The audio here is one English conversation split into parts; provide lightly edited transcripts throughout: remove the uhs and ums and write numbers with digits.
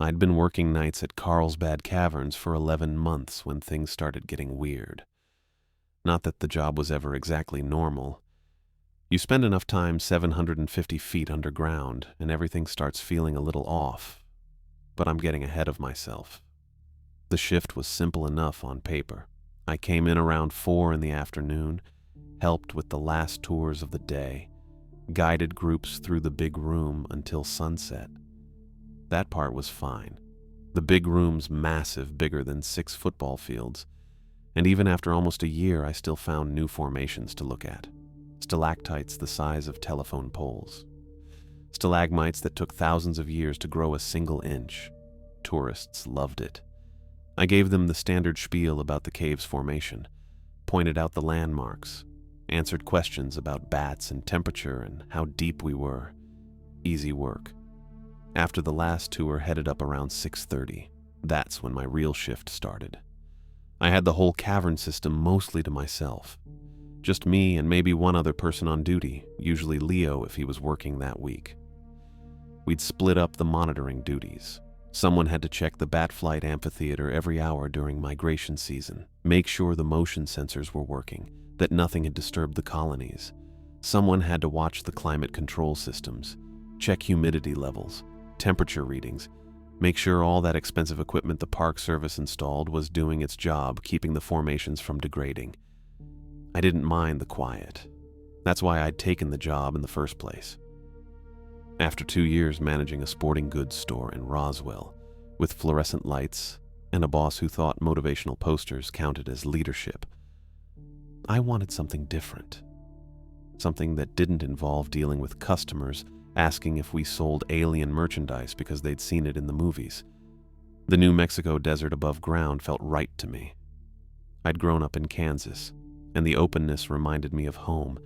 I'd been working nights at Carlsbad Caverns for 11 months when things started getting weird. Not that the job was ever exactly normal. You spend enough time 750 feet underground, and everything starts feeling a little off. But I'm getting ahead of myself. The shift was simple enough on paper. I came in around 4 in the afternoon, helped with the last tours of the day, guided groups through the big room until sunset. That part was fine. The big room's massive, bigger than 6 football fields, and even after almost a year I still found new formations to look at. Stalactites the size of telephone poles. Stalagmites that took thousands of years to grow a single inch. Tourists loved it. I gave them the standard spiel about the cave's formation, pointed out the landmarks, answered questions about bats and temperature and how deep we were. Easy work. After the last tour headed up around 6:30, that's when my real shift started. I had the whole cavern system mostly to myself. Just me and maybe one other person on duty, usually Leo if he was working that week. We'd split up the monitoring duties. Someone had to check the bat flight amphitheater every hour during migration season, make sure the motion sensors were working, that nothing had disturbed the colonies. Someone had to watch the climate control systems, check humidity levels, temperature readings, make sure all that expensive equipment the Park Service installed was doing its job, keeping the formations from degrading. I didn't mind the quiet. That's why I'd taken the job in the first place. After 2 years managing a sporting goods store in Roswell, with fluorescent lights and a boss who thought motivational posters counted as leadership, I wanted something different. Something that didn't involve dealing with customers asking if we sold alien merchandise because they'd seen it in the movies. The New Mexico desert above ground felt right to me. I'd grown up in Kansas, and the openness reminded me of home.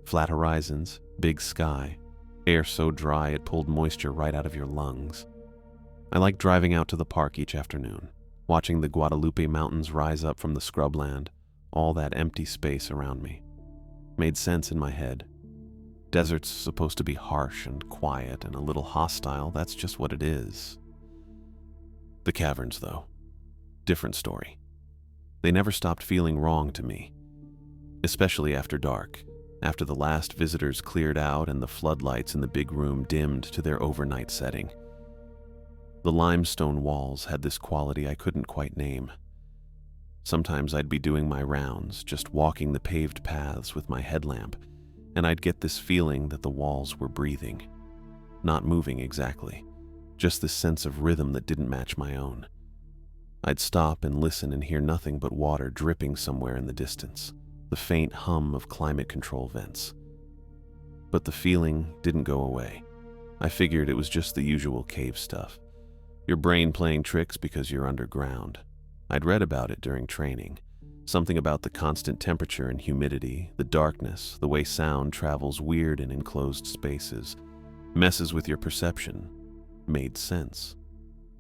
Flat horizons, big sky, air so dry it pulled moisture right out of your lungs. I liked driving out to the park each afternoon, watching the Guadalupe Mountains rise up from the scrubland, all that empty space around me. Made sense in my head. Desert's supposed to be harsh and quiet and a little hostile. That's just what it is. The caverns, though. Different story. They never stopped feeling wrong to me. Especially after dark, after the last visitors cleared out and the floodlights in the big room dimmed to their overnight setting. The limestone walls had this quality I couldn't quite name. Sometimes I'd be doing my rounds, just walking the paved paths with my headlamp, and I'd get this feeling that the walls were breathing. Not moving exactly, just this sense of rhythm that didn't match my own. I'd stop and listen and hear nothing but water dripping somewhere in the distance, the faint hum of climate control vents. But the feeling didn't go away. I figured it was just the usual cave stuff. Your brain playing tricks because you're underground. I'd read about it during training. Something about the constant temperature and humidity, the darkness, the way sound travels weird in enclosed spaces, messes with your perception. Made sense.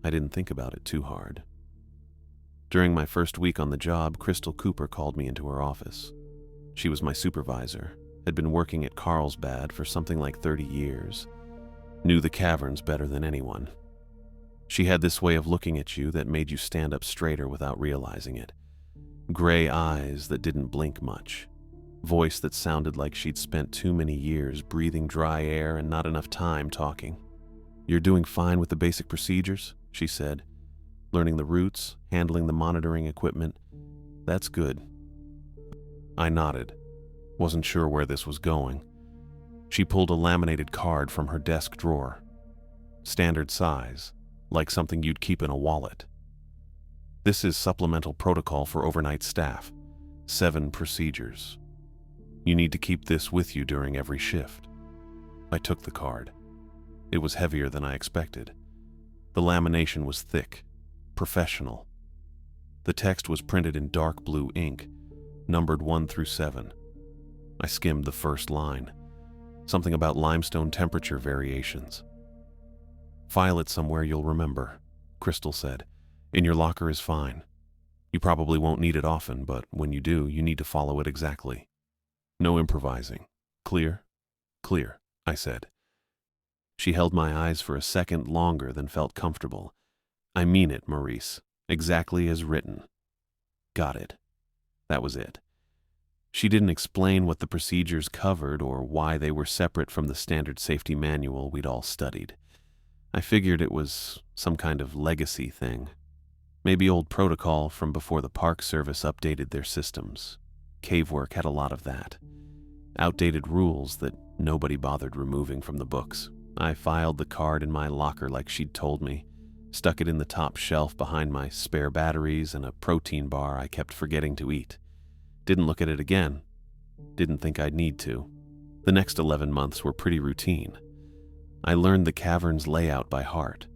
I didn't think about it too hard. During my first week on the job, Crystal Cooper called me into her office. She was my supervisor, had been working at Carlsbad for something like 30 years, knew the caverns better than anyone. She had this way of looking at you that made you stand up straighter without realizing it. Gray eyes that didn't blink much. Voice that sounded like she'd spent too many years breathing dry air and not enough time talking. "You're doing fine with the basic procedures," she said. "Learning the routes, handling the monitoring equipment. That's good." I nodded. Wasn't sure where this was going. She pulled a laminated card from her desk drawer. Standard size, like something you'd keep in a wallet. "This is supplemental protocol for overnight staff. 7 procedures. You need to keep this with you during every shift." I took the card. It was heavier than I expected. The lamination was thick, professional. The text was printed in dark blue ink, numbered 1 through 7. I skimmed the first line. Something about limestone temperature variations. "File it somewhere you'll remember," Crystal said. "In your locker is fine. You probably won't need it often, but when you do, you need to follow it exactly. No improvising. Clear?" "Clear," I said. She held my eyes for a second longer than felt comfortable, I mean it, Maurice. Exactly as written. Got it. That was it. She didn't explain what the procedures covered or why they were separate from the standard safety manual we'd all studied. I figured it was some kind of legacy thing. Maybe old protocol from before the Park Service updated their systems. Cave work had a lot of that. Outdated rules that nobody bothered removing from the books. I filed the card in my locker like she'd told me, stuck it in the top shelf behind my spare batteries and a protein bar I kept forgetting to eat. Didn't look at it again. Didn't think I'd need to. The next 11 months were pretty routine. I learned the cavern's layout by heart,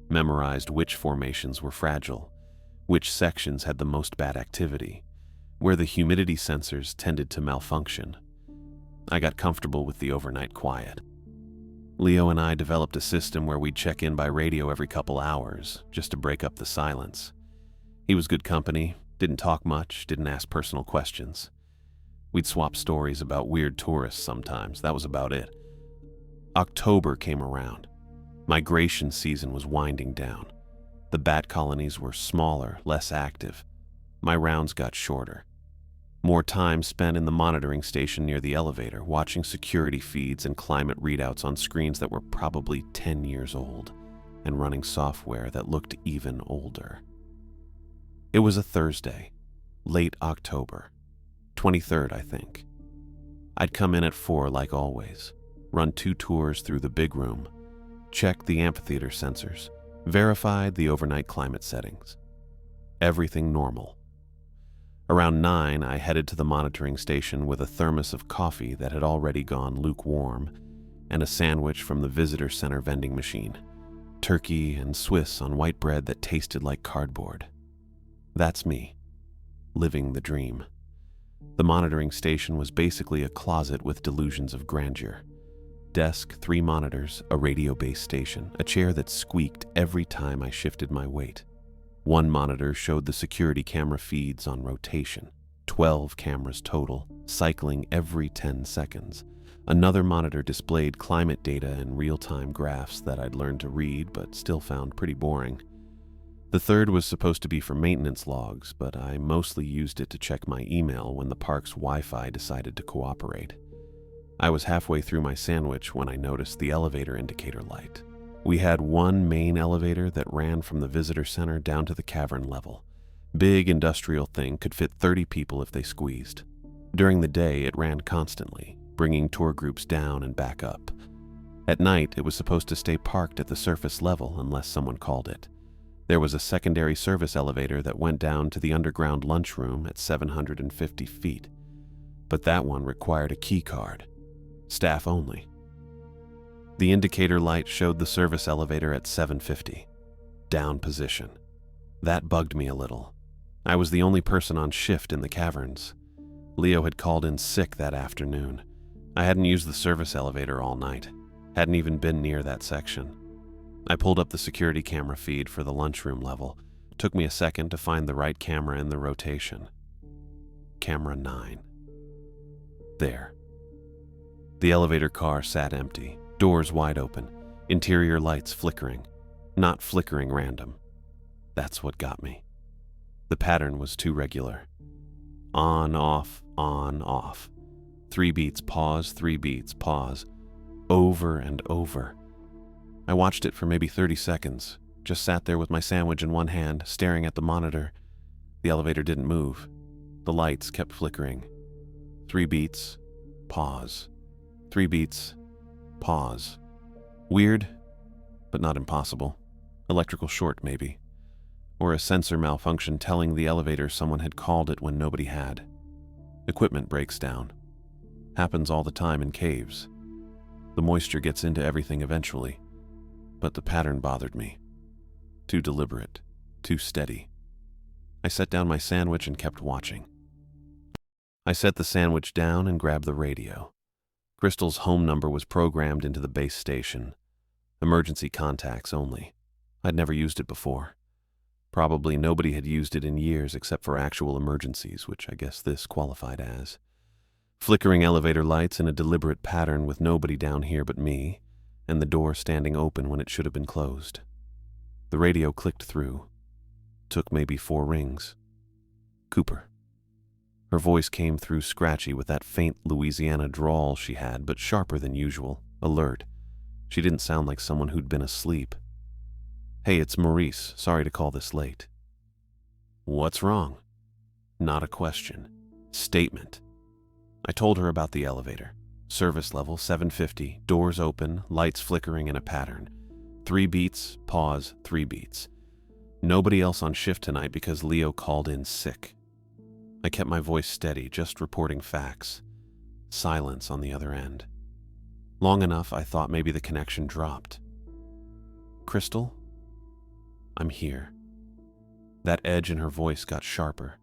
memorized which formations were fragile, which sections had the most bad activity, where the humidity sensors tended to malfunction. I got comfortable with the overnight quiet. Leo and I developed a system where we'd check in by radio every couple hours, just to break up the silence. He was good company, didn't talk much, didn't ask personal questions. We'd swap stories about weird tourists sometimes, that was about it. October came around. Migration season was winding down. The bat colonies were smaller, less active. My rounds got shorter. More time spent in the monitoring station near the elevator, watching security feeds and climate readouts on screens that were probably 10 years old, and running software that looked even older. It was a Thursday, late October, 23rd, I think. I'd come in at 4 like always, run 2 tours through the big room, checked the amphitheater sensors, verified the overnight climate settings. Everything normal. Around 9, I headed to the monitoring station with a thermos of coffee that had already gone lukewarm and a sandwich from the visitor center vending machine. Turkey and Swiss on white bread that tasted like cardboard. That's me, living the dream. The monitoring station was basically a closet with delusions of grandeur. Desk, 3 monitors, a radio-based station, a chair that squeaked every time I shifted my weight. 1 monitor showed the security camera feeds on rotation, 12 cameras total, cycling every 10 seconds. Another monitor displayed climate data and real-time graphs that I'd learned to read but still found pretty boring. The third was supposed to be for maintenance logs, but I mostly used it to check my email when the park's Wi-Fi decided to cooperate. I was halfway through my sandwich when I noticed the elevator indicator light. We had 1 main elevator that ran from the visitor center down to the cavern level. Big industrial thing, could fit 30 people if they squeezed. During the day, it ran constantly, bringing tour groups down and back up. At night, it was supposed to stay parked at the surface level unless someone called it. There was a secondary service elevator that went down to the underground lunchroom at 750 feet, but that one required a key card. Staff only. The indicator light showed the service elevator at 750. Down position. That bugged me a little. I was the only person on shift in the caverns. Leo had called in sick that afternoon. I hadn't used the service elevator all night. Hadn't even been near that section. I pulled up the security camera feed for the lunchroom level. Took me a second to find the right camera in the rotation. Camera 9. There. The elevator car sat empty, doors wide open, interior lights flickering. Not flickering random. That's what got me. The pattern was too regular. On, off, on, off. 3 beats, pause, 3 beats, pause. Over and over. I watched it for maybe 30 seconds, just sat there with my sandwich in one hand, staring at the monitor. The elevator didn't move. The lights kept flickering. 3 beats, pause. 3 beats, pause. Weird, but not impossible. Electrical short, maybe. Or a sensor malfunction telling the elevator someone had called it when nobody had. Equipment breaks down. Happens all the time in caves. The moisture gets into everything eventually. But the pattern bothered me. Too deliberate, too steady. I set down my sandwich and kept watching. I set the sandwich down and grabbed the radio. Crystal's home number was programmed into the base station. Emergency contacts only. I'd never used it before. Probably nobody had used it in years except for actual emergencies, which I guess this qualified as. Flickering elevator lights in a deliberate pattern with nobody down here but me, and the door standing open when it should have been closed. The radio clicked through. Took maybe 4 rings. Cooper. Her voice came through scratchy with that faint Louisiana drawl she had, but sharper than usual, alert. She didn't sound like someone who'd been asleep. "Hey, it's Maurice. Sorry to call this late." "What's wrong?" Not a question. Statement. I told her about the elevator. Service level 750, doors open, lights flickering in a pattern. 3 beats, pause, 3 beats. Nobody else on shift tonight because Leo called in sick. I kept my voice steady, just reporting facts. Silence on the other end. Long enough, I thought maybe the connection dropped. "Crystal? I'm here." That edge in her voice got sharper,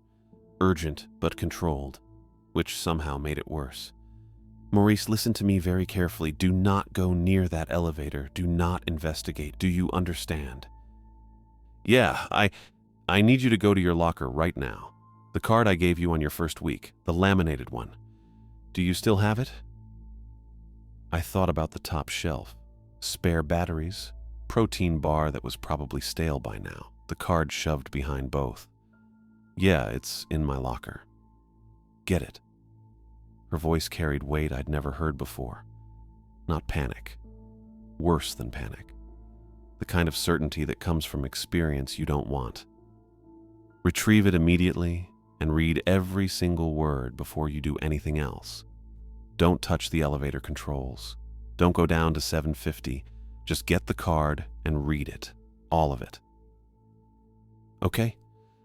urgent but controlled, which somehow made it worse. "Maurice, listen to me very carefully. Do not go near that elevator. Do not investigate. Do you understand?" "Yeah, I need you to go to your locker right now. The card I gave you on your first week, the laminated one. Do you still have it?" I thought about the top shelf. Spare batteries, protein bar that was probably stale by now, the card shoved behind both. "Yeah, it's in my locker." "Get it." Her voice carried weight I'd never heard before. Not panic. Worse than panic. The kind of certainty that comes from experience you don't want. "Retrieve it immediately and read every single word before you do anything else. Don't touch the elevator controls. Don't go down to 750. Just get the card and read it. All of it." "Okay,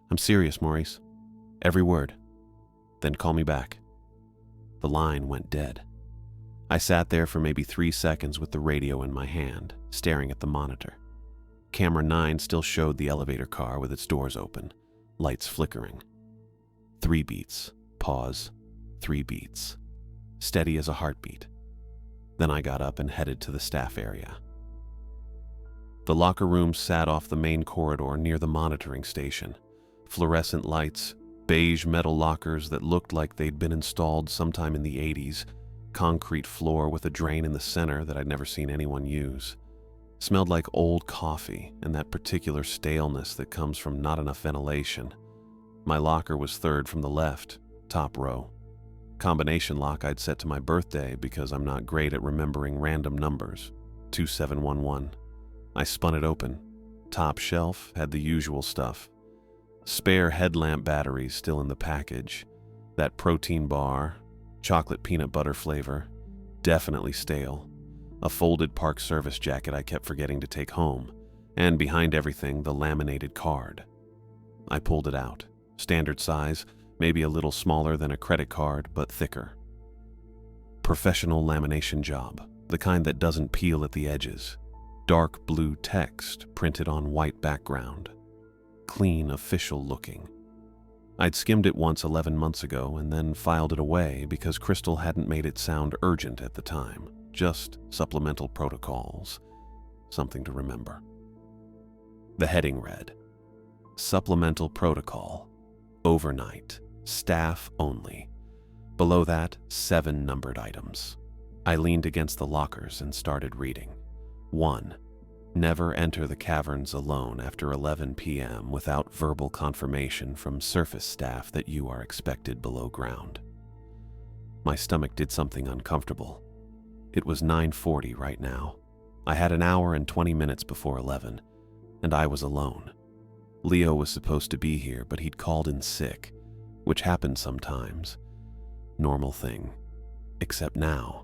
I'm serious, Maurice. Every word. Then call me back." The line went dead. I sat there for maybe 3 seconds with the radio in my hand, staring at the monitor. Camera 9 still showed the elevator car with its doors open, lights flickering. 3 beats, pause, 3 beats. Steady as a heartbeat. Then I got up and headed to the staff area. The locker room sat off the main corridor near the monitoring station. Fluorescent lights, beige metal lockers that looked like they'd been installed sometime in the 80s, concrete floor with a drain in the center that I'd never seen anyone use. Smelled like old coffee and that particular staleness that comes from not enough ventilation. My locker was 3rd from the left, top row. Combination lock I'd set to my birthday because I'm not great at remembering random numbers. 2711. I spun it open. Top shelf had the usual stuff. Spare headlamp batteries still in the package. That protein bar, chocolate peanut butter flavor, definitely stale. A folded Park Service jacket I kept forgetting to take home. And behind everything, the laminated card. I pulled it out. Standard size, maybe a little smaller than a credit card, but thicker. Professional lamination job, the kind that doesn't peel at the edges. Dark blue text printed on white background. Clean, official looking. I'd skimmed it once 11 months ago and then filed it away because Crystal hadn't made it sound urgent at the time. Just supplemental protocols. Something to remember. The heading read, "Supplemental Protocol. Overnight. Staff only." Below that, 7 numbered items. I leaned against the lockers and started reading. 1. Never enter the caverns alone after 11 p.m. without verbal confirmation from surface staff that you are expected below ground. My stomach did something uncomfortable. It was 9:40 right now. I had an hour and 20 minutes before 11, and I was alone. Leo was supposed to be here, but he'd called in sick, which happens sometimes. Normal thing. Except now,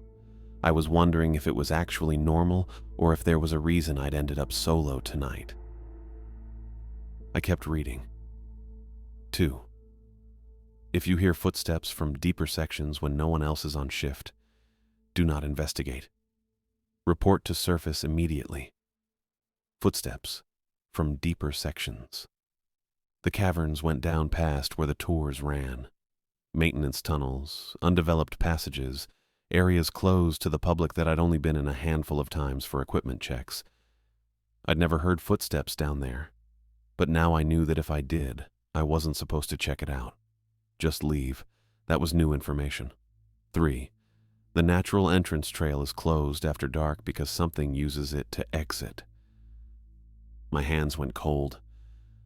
I was wondering if it was actually normal or if there was a reason I'd ended up solo tonight. I kept reading. 2. If you hear footsteps from deeper sections when no one else is on shift, do not investigate. Report to surface immediately. Footsteps from deeper sections. The caverns went down past where the tours ran. Maintenance tunnels, undeveloped passages, areas closed to the public that I'd only been in a handful of times for equipment checks. I'd never heard footsteps down there, but now I knew that if I did, I wasn't supposed to check it out. Just leave. That was new information. 3. The natural entrance trail is closed after dark because something uses it to exit. My hands went cold.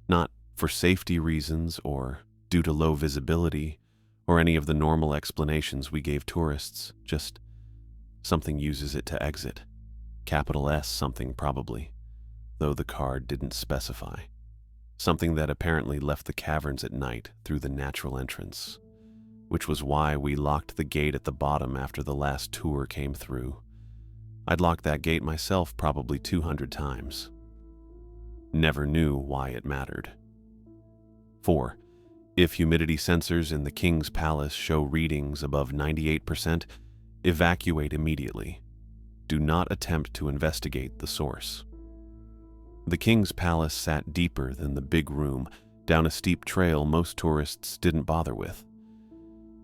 Not for safety reasons or due to low visibility or any of the normal explanations we gave tourists, just something uses it to exit. Capital S something probably, though the card didn't specify. Something that apparently left the caverns at night through the natural entrance, which was why we locked the gate at the bottom after the last tour came through. I'd locked that gate myself probably 200 times. Never knew why it mattered. 4. If humidity sensors in the King's Palace show readings above 98%, evacuate immediately. Do not attempt to investigate the source. The King's Palace sat deeper than the big room, down a steep trail most tourists didn't bother with.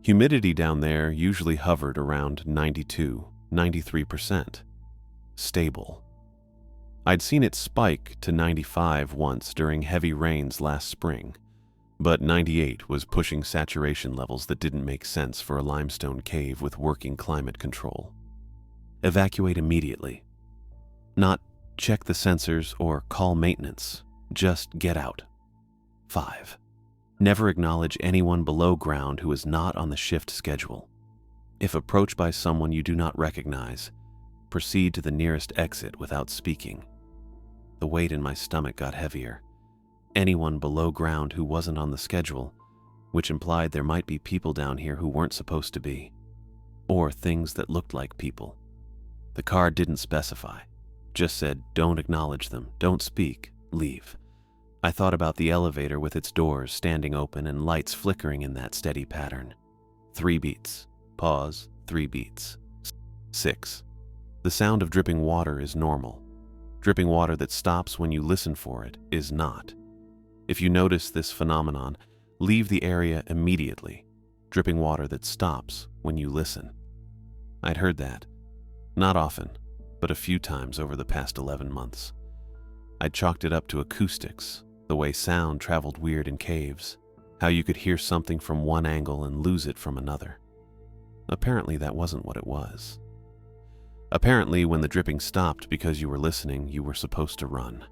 Humidity down there usually hovered around 92, 93%. Stable. I'd seen it spike to 95 once during heavy rains last spring, but 98 was pushing saturation levels that didn't make sense for a limestone cave with working climate control. Evacuate immediately. Not check the sensors or call maintenance. Just get out. 5. Never acknowledge anyone below ground who is not on the shift schedule. If approached by someone you do not recognize, proceed to the nearest exit without speaking. The weight in my stomach got heavier. Anyone below ground who wasn't on the schedule, which implied there might be people down here who weren't supposed to be, or things that looked like people. The card didn't specify, just said don't acknowledge them, don't speak, leave. I thought about the elevator with its doors standing open and lights flickering in that steady pattern. 3 beats. Pause. 3 beats. 6. The sound of dripping water is normal. Dripping water that stops when you listen for it is not. If you notice this phenomenon, leave the area immediately. Dripping water that stops when you listen. I'd heard that. Not often, but a few times over the past 11 months. I'd chalked it up to acoustics, the way sound traveled weird in caves, how you could hear something from one angle and lose it from another. Apparently that wasn't what it was. Apparently when the dripping stopped because you were listening, you were supposed to run.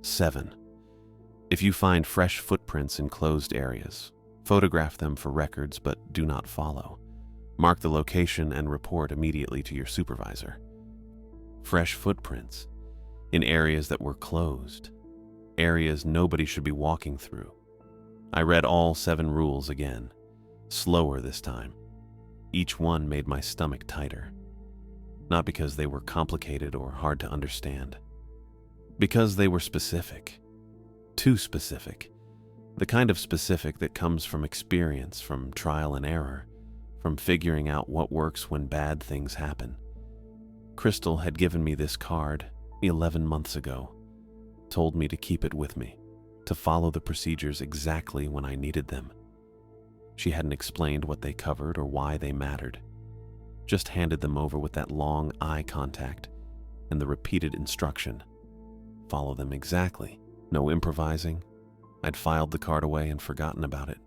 7. If you find fresh footprints in closed areas, photograph them for records but do not follow. Mark the location and report immediately to your supervisor. Fresh footprints in areas that were closed, areas nobody should be walking through. I read all 7 rules again, slower this time. Each one made my stomach tighter. Not because they were complicated or hard to understand. Because they were specific. Too specific. The kind of specific that comes from experience, from trial and error, from figuring out what works when bad things happen. Crystal had given me this card 11 months ago, told me to keep it with me, to follow the procedures exactly when I needed them. She hadn't explained what they covered or why they mattered, just handed them over with that long eye contact and the repeated instruction. Follow them exactly. No improvising. I'd filed the card away and forgotten about it.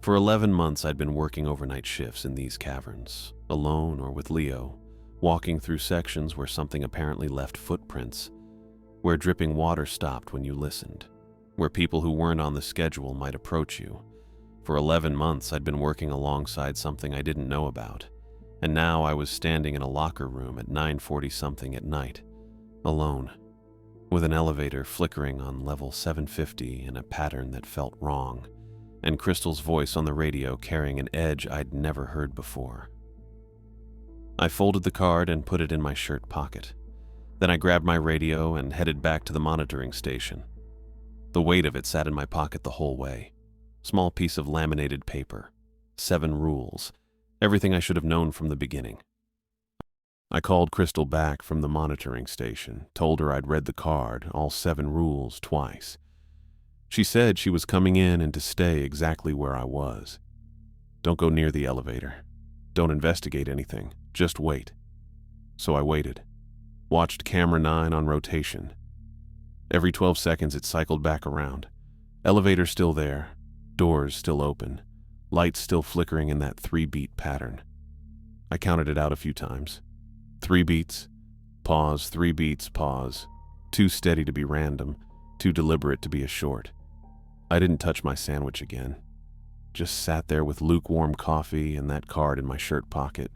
For 11 months I'd been working overnight shifts in these caverns, alone or with Leo, walking through sections where something apparently left footprints, where dripping water stopped when you listened, where people who weren't on the schedule might approach you. For 11 months I'd been working alongside something I didn't know about, and now I was standing in a locker room at 9:40-something at night, alone, with an elevator flickering on level 750 in a pattern that felt wrong, and Crystal's voice on the radio carrying an edge I'd never heard before. I folded the card and put it in my shirt pocket. Then I grabbed my radio and headed back to the monitoring station. The weight of it sat in my pocket the whole way. Small piece of laminated paper. 7 rules. Everything I should have known from the beginning. I called Crystal back from the monitoring station, told her I'd read the card, all 7 rules, twice. She said she was coming in and to stay exactly where I was. Don't go near the elevator. Don't investigate anything. Just wait. So I waited. Watched camera 9 on rotation. Every 12 seconds it cycled back around. Elevator still there. Doors still open. Lights still flickering in that 3-beat pattern. I counted it out a few times. 3 beats. Pause. 3 beats. Pause. Too steady to be random, too deliberate to be a short. I didn't touch my sandwich again. Just sat there with lukewarm coffee and that card in my shirt pocket,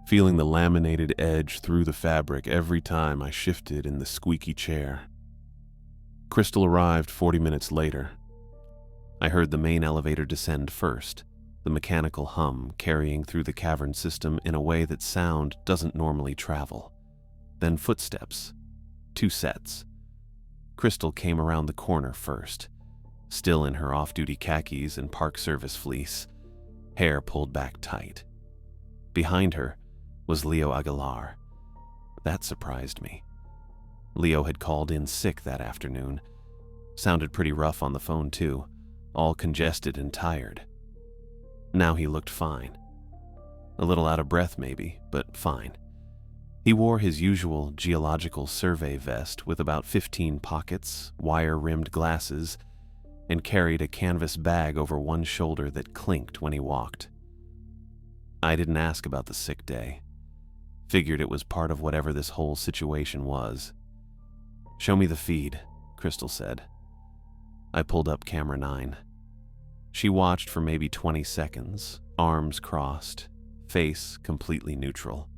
feeling the laminated edge through the fabric every time I shifted in the squeaky chair. Crystal arrived 40 minutes later. I heard the main elevator descend first, the mechanical hum carrying through the cavern system in a way that sound doesn't normally travel. Then footsteps. 2 sets. Crystal came around the corner first, still in her off-duty khakis and Park Service fleece, hair pulled back tight. Behind her was Leo Aguilar. That surprised me. Leo had called in sick that afternoon. Sounded pretty rough on the phone too, all congested and tired. Now he looked fine. A little out of breath maybe, but fine. He wore his usual geological survey vest with about 15 pockets, wire-rimmed glasses, and carried a canvas bag over one shoulder that clinked when he walked. I didn't ask about the sick day. Figured it was part of whatever this whole situation was. "Show me the feed," Crystal said. I pulled up camera 9. She watched for maybe 20 seconds, arms crossed, face completely neutral.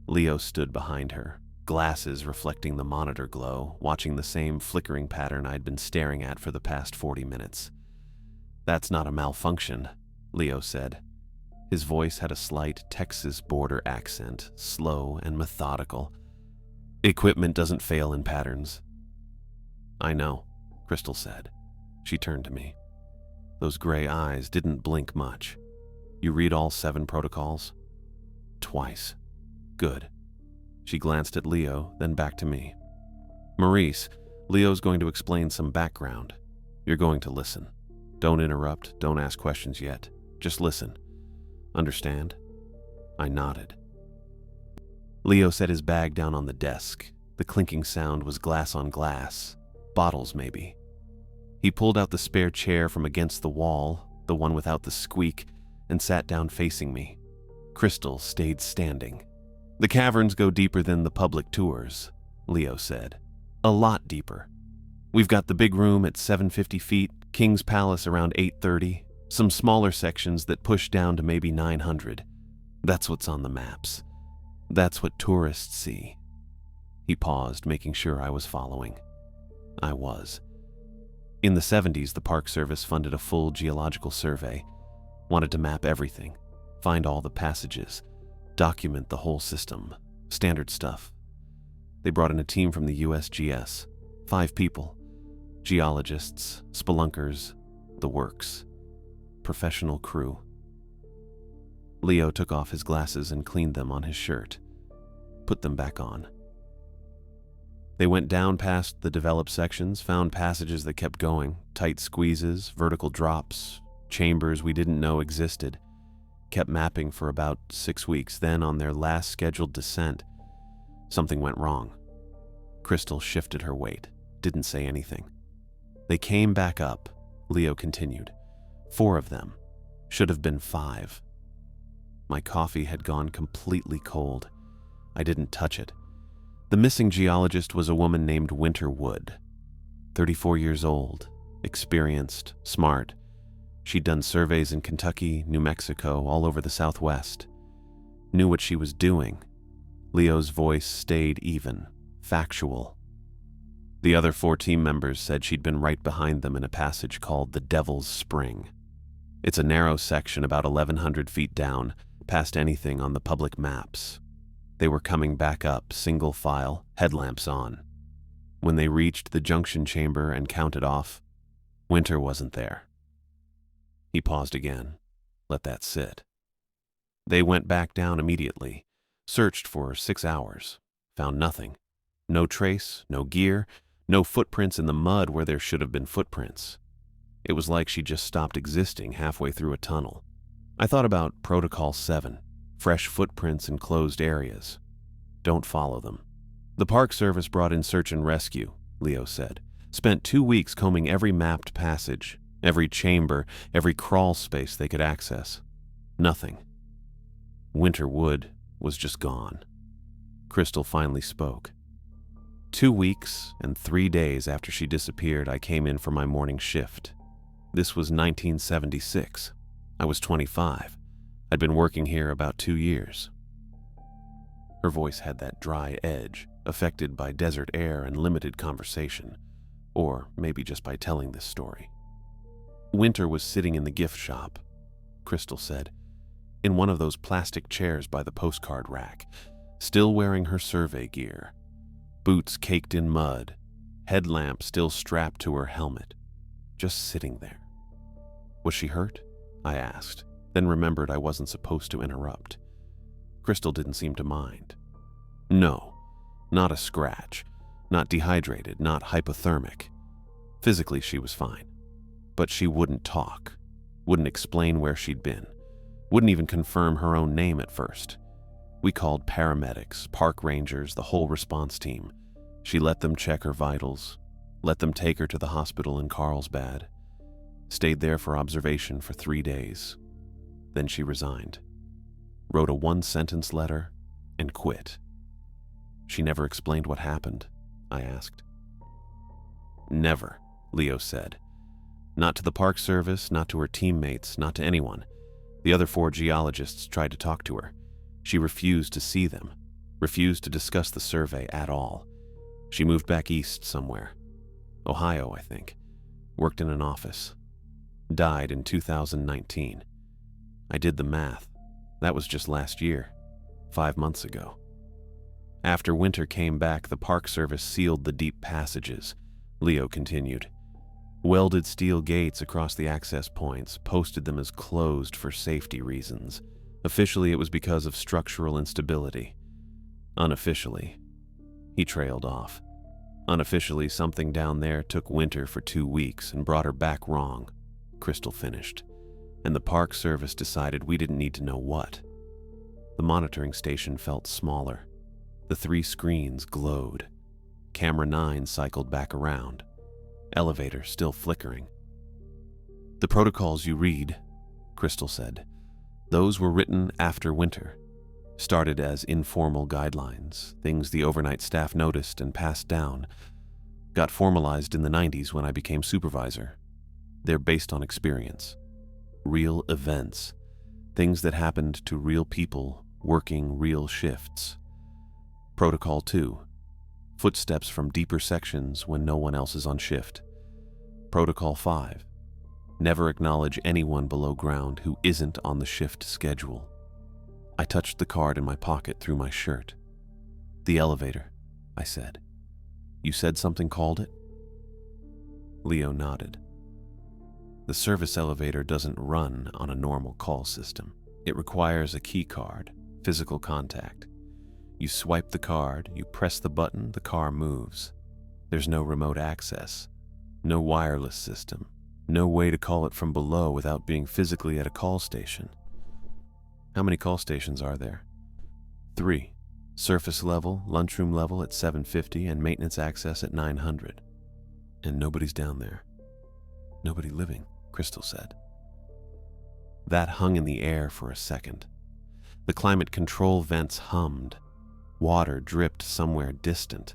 Leo stood behind her, glasses reflecting the monitor glow, watching the same flickering pattern I'd been staring at for the past 40 minutes. "That's not a malfunction," Leo said. His voice had a slight Texas border accent, slow and methodical. "Equipment doesn't fail in patterns." "I know," Crystal said. She turned to me. Those gray eyes didn't blink much. "You read all 7 protocols?" "Twice." "Good." She glanced at Leo, then back to me. "Maurice, Leo's going to explain some background. You're going to listen. Don't interrupt, don't ask questions yet. Just listen. Understand?" I nodded. Leo set his bag down on the desk. The clinking sound was glass on glass. Bottles, maybe. He pulled out the spare chair from against the wall, the one without the squeak, and sat down facing me. Crystal stayed standing. "The caverns go deeper than the public tours," Leo said. "A lot deeper. We've got the big room at 750 feet, King's Palace around 830, some smaller sections that push down to maybe 900. That's what's on the maps. That's what tourists see." He paused, making sure I was following. I was. In the 70s, the Park Service funded a full geological survey, wanted to map everything, find all the passages, document the whole system, standard stuff. They brought in a team from the USGS, 5 people, geologists, spelunkers, the works, professional crew. Leo took off his glasses and cleaned them on his shirt, put them back on. They went down past the developed sections, found passages that kept going, tight squeezes, vertical drops, chambers we didn't know existed. Kept mapping for about 6 weeks. Then, on their last scheduled descent, something went wrong. Crystal shifted her weight, didn't say anything. "They came back up," Leo continued. 4 of them. Should have been 5. My coffee had gone completely cold. I didn't touch it. The missing geologist was a woman named Winterwood. 34 years old, experienced, smart. She'd done surveys in Kentucky, New Mexico, all over the Southwest. Knew what she was doing. Leo's voice stayed even, factual. The other 4 team members said she'd been right behind them in a passage called the Devil's Spring. It's a narrow section about 1,100 feet down, past anything on the public maps. They were coming back up, single file, headlamps on. When they reached the junction chamber and counted off, Winter wasn't there. He paused again, let that sit. They went back down immediately, searched for 6 hours, found nothing. No trace, no gear, no footprints in the mud where there should have been footprints. It was like she just stopped existing halfway through a tunnel. I thought about Protocol 7, fresh footprints in closed areas. Don't follow them. The Park Service brought in search and rescue, Leo said. Spent 2 weeks combing every mapped passage, every chamber, every crawl space they could access. Nothing. Winterwood was just gone. Crystal finally spoke. 2 weeks and 3 days after she disappeared, I came in for my morning shift. This was 1976. I was 25. I'd been working here about 2 years. Her voice had that dry edge, affected by desert air and limited conversation, or maybe just by telling this story. Winter was sitting in the gift shop, Crystal said, in one of those plastic chairs by the postcard rack, still wearing her survey gear, boots caked in mud, headlamp still strapped to her helmet, just sitting there. Was she hurt? I asked, then remembered I wasn't supposed to interrupt. Crystal didn't seem to mind. No, not a scratch, not dehydrated, not hypothermic. Physically, she was fine. But she wouldn't talk, wouldn't explain where she'd been, wouldn't even confirm her own name at first. We called paramedics, park rangers, the whole response team. She let them check her vitals, let them take her to the hospital in Carlsbad, stayed there for observation for 3 days. Then she resigned, wrote a 1-sentence letter, and quit. She never explained what happened, I asked. Never, Leo said. Not to the Park Service, not to her teammates, not to anyone. The other 4 geologists tried to talk to her. She refused to see them, refused to discuss the survey at all. She moved back east somewhere. Ohio, I think. Worked in an office. Died in 2019. I did the math. That was just last year, 5 months ago. After Winter came back, the Park Service sealed the deep passages, Leo continued. Welded steel gates across the access points, posted them as closed for safety reasons. Officially, it was because of structural instability. Unofficially, he trailed off. Unofficially, something down there took Winter for 2 weeks and brought her back wrong, Crystal finished. And the Park Service decided we didn't need to know what. The monitoring station felt smaller. The 3 screens glowed. Camera 9 cycled back around. Elevator still flickering. The protocols you read, Crystal said, those were written after Winter. Started as informal guidelines, things the overnight staff noticed and passed down. Got formalized in the 90s when I became supervisor. They're based on experience. Real events. Things that happened to real people working real shifts. Protocol 2. Footsteps from deeper sections when no one else is on shift. Protocol 5. Never acknowledge anyone below ground who isn't on the shift schedule. I touched the card in my pocket through my shirt. The elevator, I said. You said something called it? Leo nodded. The service elevator doesn't run on a normal call system. It requires a key card, physical contact. You swipe the card, you press the button, the car moves. There's no remote access, no wireless system, no way to call it from below without being physically at a call station. How many call stations are there? 3. Surface level, lunchroom level at 750, and maintenance access at 900. And nobody's down there. Nobody living, Crystal said. That hung in the air for a second. The climate control vents hummed. Water dripped somewhere distant.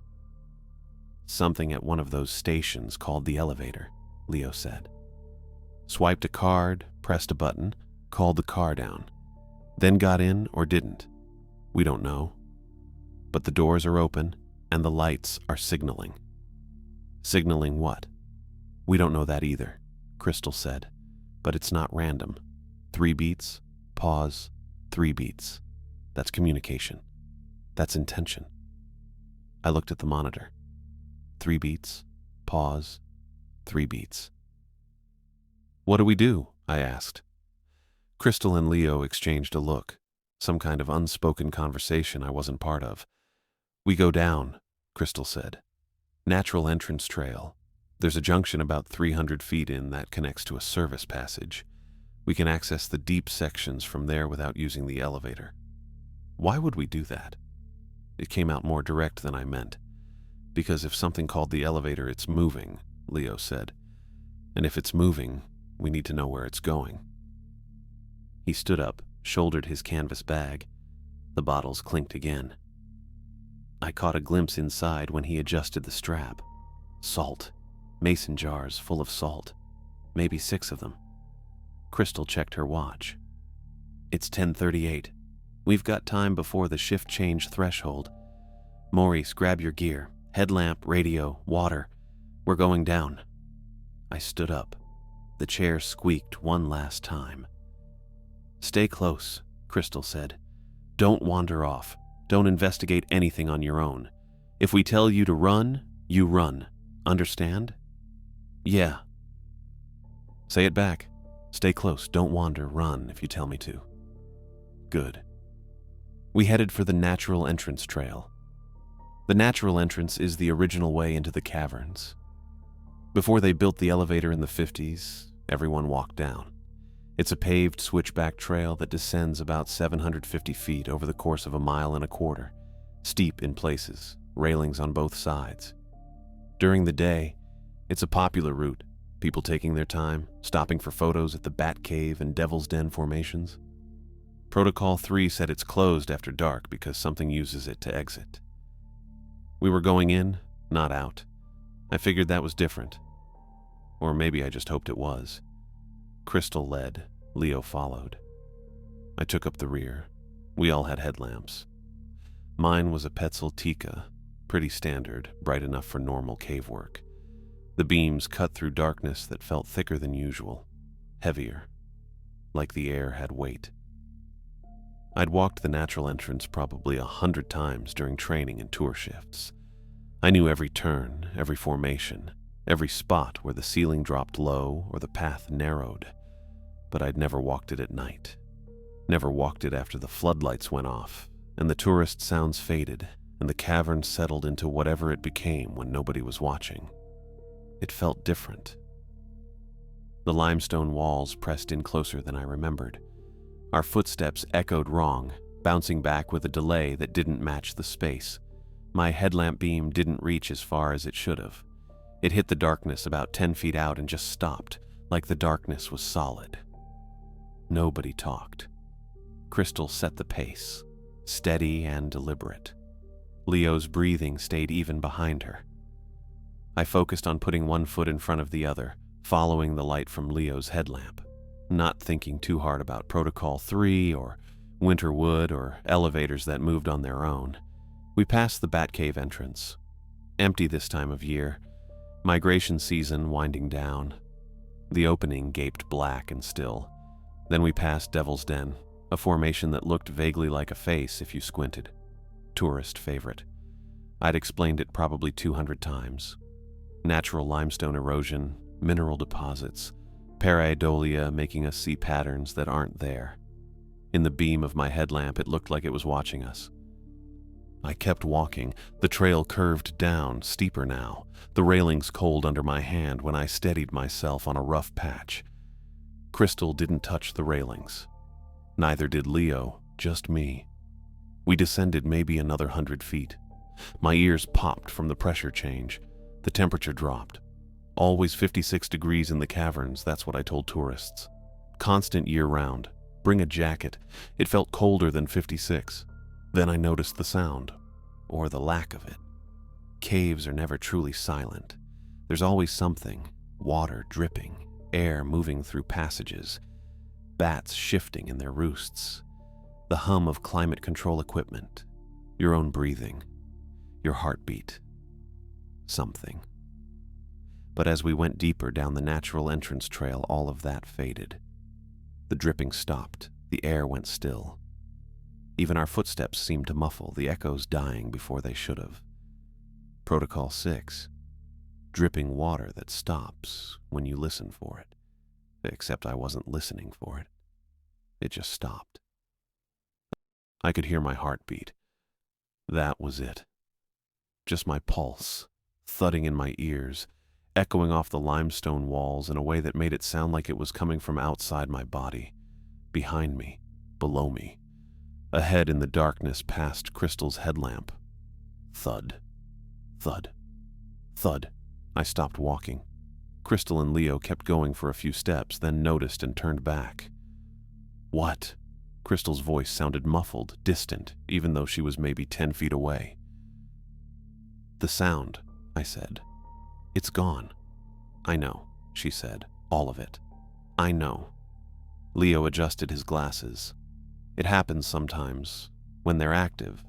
Something at one of those stations called the elevator, Leo said. Swiped a card, pressed a button, called the car down. Then got in or didn't. We don't know. But the doors are open and the lights are signaling. Signaling what? We don't know that either, Crystal said. But it's not random. 3 beats, pause, 3 beats. That's communication. That's intention. I looked at the monitor. 3 beats, pause, 3 beats. What do we do? I asked. Crystal and Leo exchanged a look, some kind of unspoken conversation I wasn't part of. We go down, Crystal said. Natural entrance trail. There's a junction about 300 feet in that connects to a service passage. We can access the deep sections from there without using the elevator. Why would we do that? It came out more direct than I meant. Because if something called the elevator, it's moving, Leo said. And if it's moving, we need to know where it's going. He stood up, shouldered his canvas bag. The bottles clinked again. I caught a glimpse inside when he adjusted the strap. Salt. Mason jars full of salt. Maybe 6 of them. Crystal checked her watch. It's 10:38. We've got time before the shift change threshold. Maurice, grab your gear. Headlamp, radio, water. We're going down. I stood up. The chair squeaked one last time. Stay close, Crystal said. Don't wander off. Don't investigate anything on your own. If we tell you to run, you run. Understand? Yeah. Say it back. Stay close. Don't wander. Run if you tell me to. Good. We headed for the natural entrance trail. The natural entrance is the original way into the caverns. Before they built the elevator in the 50s, everyone walked down. It's a paved switchback trail that descends about 750 feet over the course of 1.25 miles, steep in places, railings on both sides. During the day, it's a popular route, people taking their time, stopping for photos at the Bat Cave and Devil's Den formations. Protocol 3 said it's closed after dark because something uses it to exit. We were going in, not out. I figured that was different. Or maybe I just hoped it was. Crystal led, Leo followed. I took up the rear. We all had headlamps. Mine was a Petzl Tika, pretty standard, bright enough for normal cave work. The beams cut through darkness that felt thicker than usual, heavier, like the air had weight. I'd walked the natural entrance probably 100 times during training and tour shifts. I knew every turn, every formation, every spot where the ceiling dropped low or the path narrowed, but I'd never walked it at night. Never walked it after the floodlights went off, and the tourist sounds faded, and the cavern settled into whatever it became when nobody was watching. It felt different. The limestone walls pressed in closer than I remembered. Our footsteps echoed wrong, bouncing back with a delay that didn't match the space. My headlamp beam didn't reach as far as it should have. It hit the darkness about 10 feet out and just stopped, like the darkness was solid. Nobody talked. Crystal set the pace, steady and deliberate. Leo's breathing stayed even behind her. I focused on putting one foot in front of the other, following the light from Leo's headlamp, not thinking too hard about Protocol 3 or Winterwood or elevators that moved on their own. We passed the Batcave entrance. Empty this time of year, migration season winding down. The opening gaped black and still. Then we passed Devil's Den, a formation that looked vaguely like a face if you squinted. Tourist favorite. I'd explained it probably 200 times. Natural limestone erosion, mineral deposits, pareidolia making us see patterns that aren't there. In the beam of my headlamp, it looked like it was watching us. I kept walking. The trail curved down, steeper now, the railings cold under my hand when I steadied myself on a rough patch. Crystal didn't touch the railings. Neither did Leo, just me. We descended maybe another 100 feet. My ears popped from the pressure change. The temperature dropped. Always 56 degrees in the caverns, that's what I told tourists. Constant year-round. Bring a jacket. It felt colder than 56. Then I noticed the sound, or the lack of it. Caves are never truly silent. There's always something, water dripping, air moving through passages, bats shifting in their roosts, the hum of climate control equipment, your own breathing, your heartbeat, something. But as we went deeper down the natural entrance trail, all of that faded. The dripping stopped, the air went still. Even our footsteps seemed to muffle, the echoes dying before they should have. Protocol 6. Dripping water that stops when you listen for it. Except I wasn't listening for it. It just stopped. I could hear my heartbeat. That was it. Just my pulse, thudding in my ears, echoing off the limestone walls in a way that made it sound like it was coming from outside my body, behind me, below me. Ahead in the darkness past Crystal's headlamp. Thud. Thud. Thud. I stopped walking. Crystal and Leo kept going for a few steps, then noticed and turned back. What? Crystal's voice sounded muffled, distant, even though she was maybe 10 feet away. "The sound," I said. "It's gone." "I know," she said. "All of it. I know." Leo adjusted his glasses. "It happens sometimes. When they're active.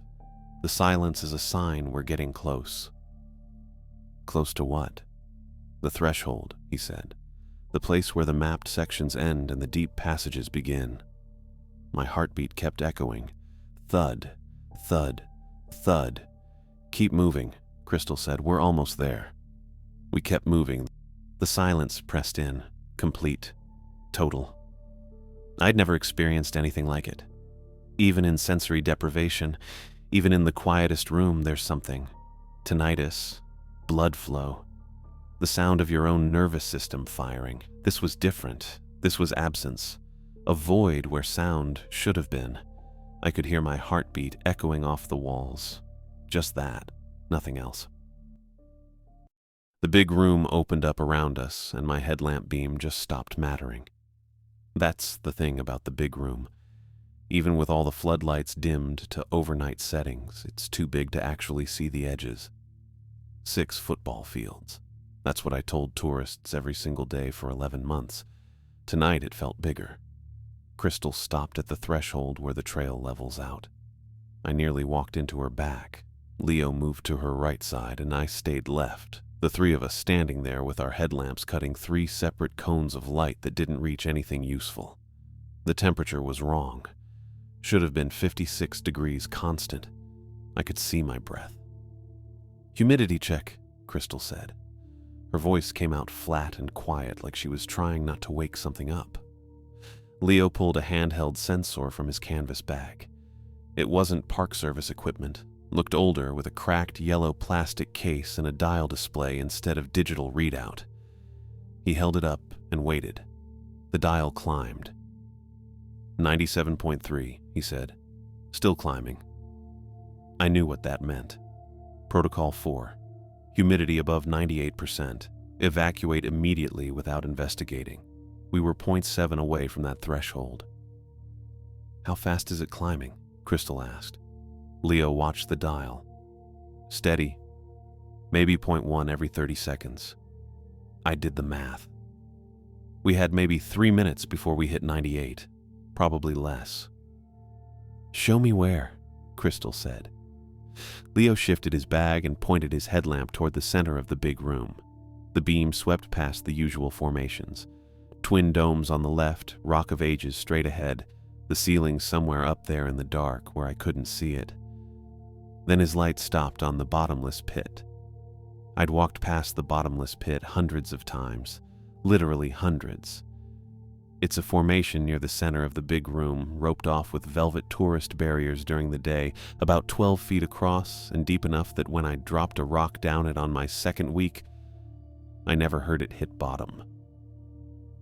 The silence is a sign we're getting close." "Close to what?" "The threshold," he said. "The place where the mapped sections end and the deep passages begin." My heartbeat kept echoing. Thud, thud, thud. "Keep moving," Crystal said. "We're almost there." We kept moving. The silence pressed in, complete, total. I'd never experienced anything like it. Even in sensory deprivation, even in the quietest room, there's something. Tinnitus, blood flow, the sound of your own nervous system firing. This was different. This was absence. A void where sound should have been. I could hear my heartbeat echoing off the walls. Just that, nothing else. The big room opened up around us, and my headlamp beam just stopped mattering. That's the thing about the big room. Even with all the floodlights dimmed to overnight settings, it's too big to actually see the edges. 6 football fields. That's what I told tourists every single day for 11 months. Tonight it felt bigger. Crystal stopped at the threshold where the trail levels out. I nearly walked into her back. Leo moved to her right side, and I stayed left, the three of us standing there with our headlamps cutting 3 separate cones of light that didn't reach anything useful. The temperature was wrong. Should have been 56 degrees constant. I could see my breath. "Humidity check," Crystal said. Her voice came out flat and quiet, like she was trying not to wake something up. Leo pulled a handheld sensor from his canvas bag. It wasn't Park Service equipment, looked older with a cracked yellow plastic case and a dial display instead of digital readout. He held it up and waited. The dial climbed. 97.3, he said. "Still climbing." I knew what that meant. Protocol 4. Humidity above 98%. Evacuate immediately without investigating. We were 0.7 away from that threshold. "How fast is it climbing?" Crystal asked. Leo watched the dial. "Steady. Maybe 0.1 every 30 seconds. I did the math. We had maybe 3 minutes before we hit 98. Probably less. "Show me where," Crystal said. Leo shifted his bag and pointed his headlamp toward the center of the big room. The beam swept past the usual formations. Twin domes on the left, Rock of Ages straight ahead, the ceiling somewhere up there in the dark where I couldn't see it. Then his light stopped on the bottomless pit. I'd walked past the bottomless pit hundreds of times, literally hundreds. It's a formation near the center of the big room, roped off with velvet tourist barriers during the day, about 12 feet across and deep enough that when I dropped a rock down it on my second week, I never heard it hit bottom.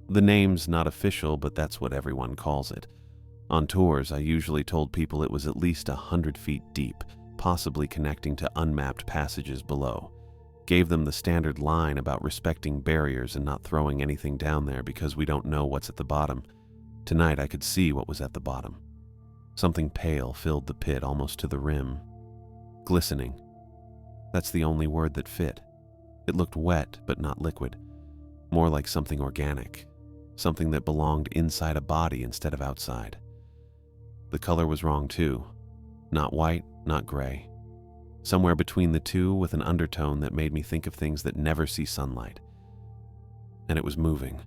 The name's not official, but that's what everyone calls it. On tours, I usually told people it was at least 100 feet deep, possibly connecting to unmapped passages below. Gave them the standard line about respecting barriers and not throwing anything down there because we don't know what's at the bottom. Tonight I could see what was at the bottom. Something pale filled the pit almost to the rim. Glistening. That's the only word that fit. It looked wet, but not liquid. More like something organic. Something that belonged inside a body instead of outside. The color was wrong too. Not white, not gray. Somewhere between the two with an undertone that made me think of things that never see sunlight. And it was moving,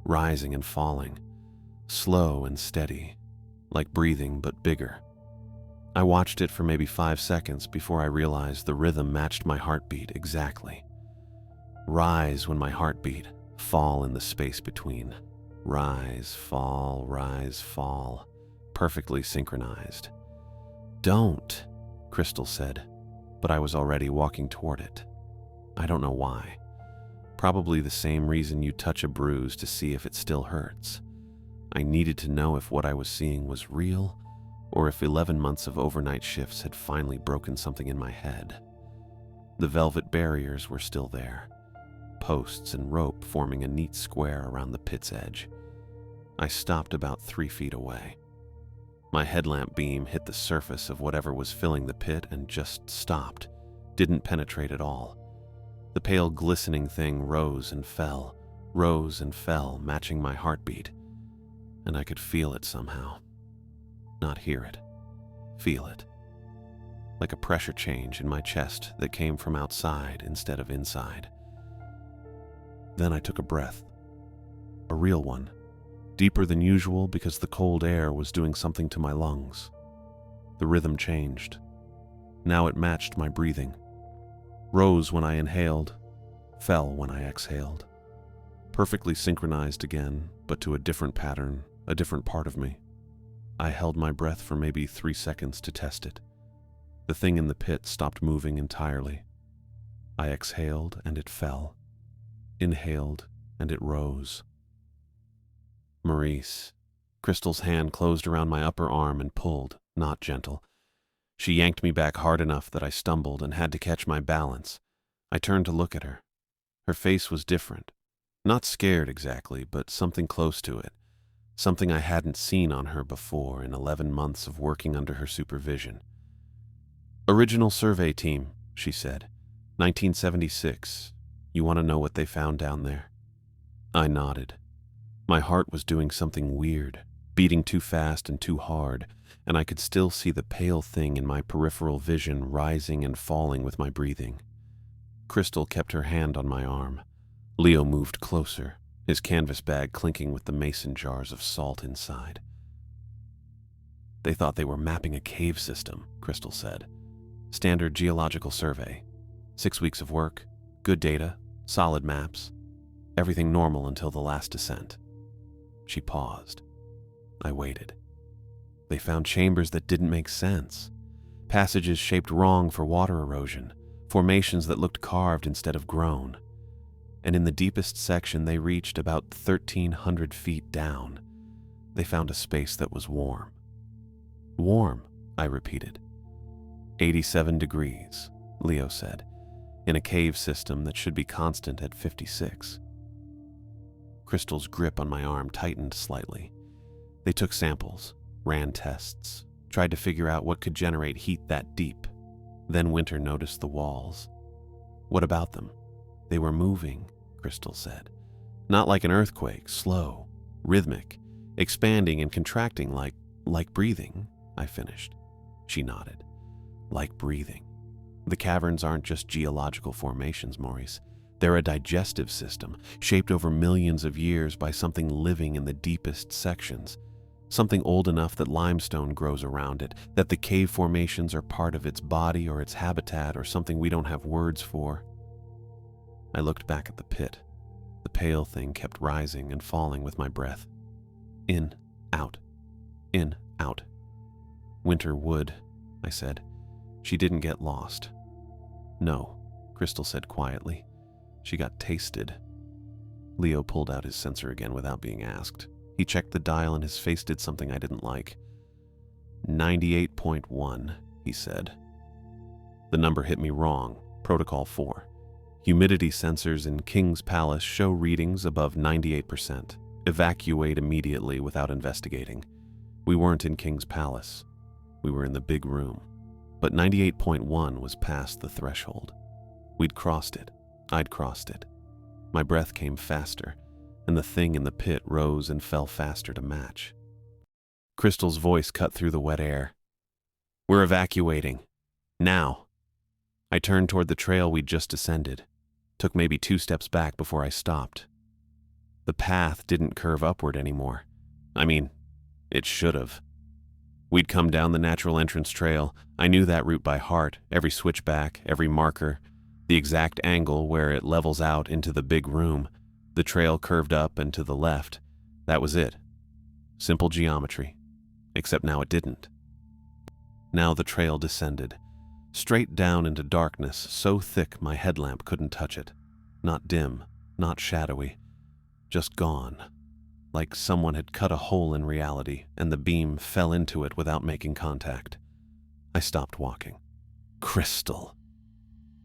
rising and falling, slow and steady, like breathing but bigger. I watched it for maybe 5 seconds before I realized the rhythm matched my heartbeat exactly. Rise when my heart beat, fall in the space between. Rise, fall, perfectly synchronized. "Don't," Crystal said, but I was already walking toward it. I don't know why. Probably the same reason you touch a bruise to see if it still hurts. I needed to know if what I was seeing was real, or if 11 months of overnight shifts had finally broken something in my head. The velvet barriers were still there, posts and rope forming a neat square around the pit's edge. I stopped about 3 feet away. My headlamp beam hit the surface of whatever was filling the pit and just stopped, didn't penetrate at all. The pale glistening thing rose and fell, matching my heartbeat, and I could feel it somehow. Not hear it, feel it. Like a pressure change in my chest that came from outside instead of inside. Then I took a breath. A real one. Deeper than usual because the cold air was doing something to my lungs. The rhythm changed. Now it matched my breathing. Rose when I inhaled, fell when I exhaled. Perfectly synchronized again, but to a different pattern, a different part of me. I held my breath for maybe 3 seconds to test it. The thing in the pit stopped moving entirely. I exhaled and it fell. Inhaled and it rose. Maurice. Crystal's hand closed around my upper arm and pulled, not gentle. She yanked me back hard enough that I stumbled and had to catch my balance. I turned to look at her. Her face was different. Not scared exactly, but something close to it. Something I hadn't seen on her before in 11 months of working under her supervision. "Original survey team," she said. 1976. You want to know what they found down there? I nodded. My heart was doing something weird, beating too fast and too hard, and I could still see the pale thing in my peripheral vision rising and falling with my breathing. Crystal kept her hand on my arm. Leo moved closer, his canvas bag clinking with the mason jars of salt inside. They thought they were mapping a cave system, Crystal said. Standard geological survey. 6 weeks of work, good data, solid maps. Everything normal until the last descent. She paused. I waited. They found chambers that didn't make sense. Passages shaped wrong for water erosion. Formations that looked carved instead of grown. And in the deepest section they reached about 1,300 feet down. They found a space that was warm. Warm, I repeated. 87 degrees, Leo said, in a cave system that should be constant at 56. Crystal's grip on my arm tightened slightly. They took samples, ran tests, tried to figure out what could generate heat that deep. Then Winter noticed the walls. What about them? They were moving, Crystal said. Not like an earthquake, slow, rhythmic, expanding and contracting like breathing, I finished. She nodded. Like breathing. The caverns aren't just geological formations, Maurice. They're a digestive system, shaped over millions of years by something living in the deepest sections. Something old enough that limestone grows around it, that the cave formations are part of its body or its habitat or something we don't have words for. I looked back at the pit. The pale thing kept rising and falling with my breath. In, out. In, out. Winter would, I said. She didn't get lost. No, Crystal said quietly. She got tasted. Leo pulled out his sensor again without being asked. He checked the dial and his face did something I didn't like. 98.1, he said. The number hit me wrong. Protocol 4. Humidity sensors in King's Palace show readings above 98%. Evacuate immediately without investigating. We weren't in King's Palace. We were in the big room. But 98.1 was past the threshold. We'd crossed it. I'd crossed it. My breath came faster, and the thing in the pit rose and fell faster to match. Crystal's voice cut through the wet air. We're evacuating. Now. I turned toward the trail we'd just descended. Took maybe 2 steps back before I stopped. The path didn't curve upward anymore. I mean, it should have. We'd come down the natural entrance trail. I knew that route by heart, every switchback, every marker, the exact angle where it levels out into the big room. The trail curved up and to the left. That was it. Simple geometry. Except now it didn't. Now the trail descended, straight down into darkness so thick my headlamp couldn't touch it. Not dim, not shadowy, just gone. Like someone had cut a hole in reality and the beam fell into it without making contact. I stopped walking. Crystal.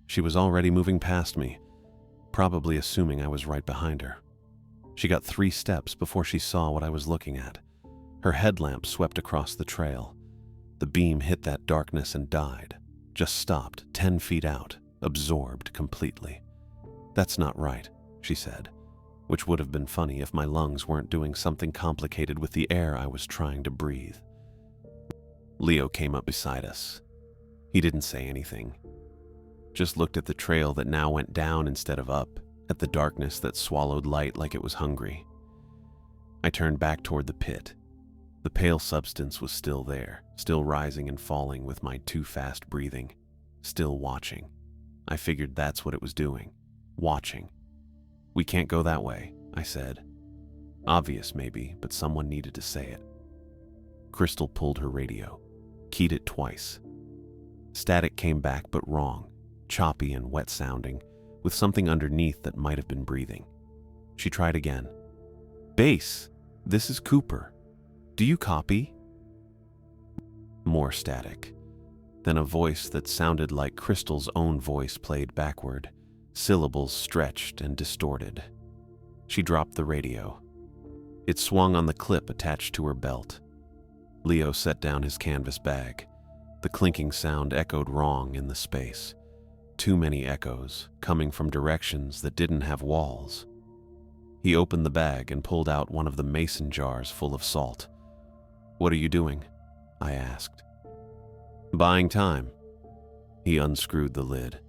She was already moving past me, probably assuming I was right behind her. She got 3 steps before she saw what I was looking at. Her headlamp swept across the trail. The beam hit that darkness and died. just stopped 10 feet out, absorbed completely. "That's not right," she said, which would have been funny if my lungs weren't doing something complicated with the air I was trying to breathe. Leo came up beside us. He didn't say anything, just looked at the trail that now went down instead of up, at the darkness that swallowed light like it was hungry. I turned back toward the pit. The pale substance was still there, still rising and falling with my too fast breathing, still watching. I figured that's what it was doing, watching. "We can't go that way," I said. Obvious maybe, but someone needed to say it. Crystal pulled her radio, keyed it twice. Static came back but wrong, choppy and wet sounding, with something underneath that might have been breathing. She tried again. "Base, this is Cooper. Do you copy?" More static. Then a voice that sounded like Crystal's own voice played backward, syllables stretched and distorted. She dropped the radio. It swung on the clip attached to her belt. Leo set down his canvas bag. The clinking sound echoed wrong in the space. Too many echoes, coming from directions that didn't have walls. He opened the bag and pulled out one of the mason jars full of salt. "What are you doing?" I asked. "Buying time." He unscrewed the lid.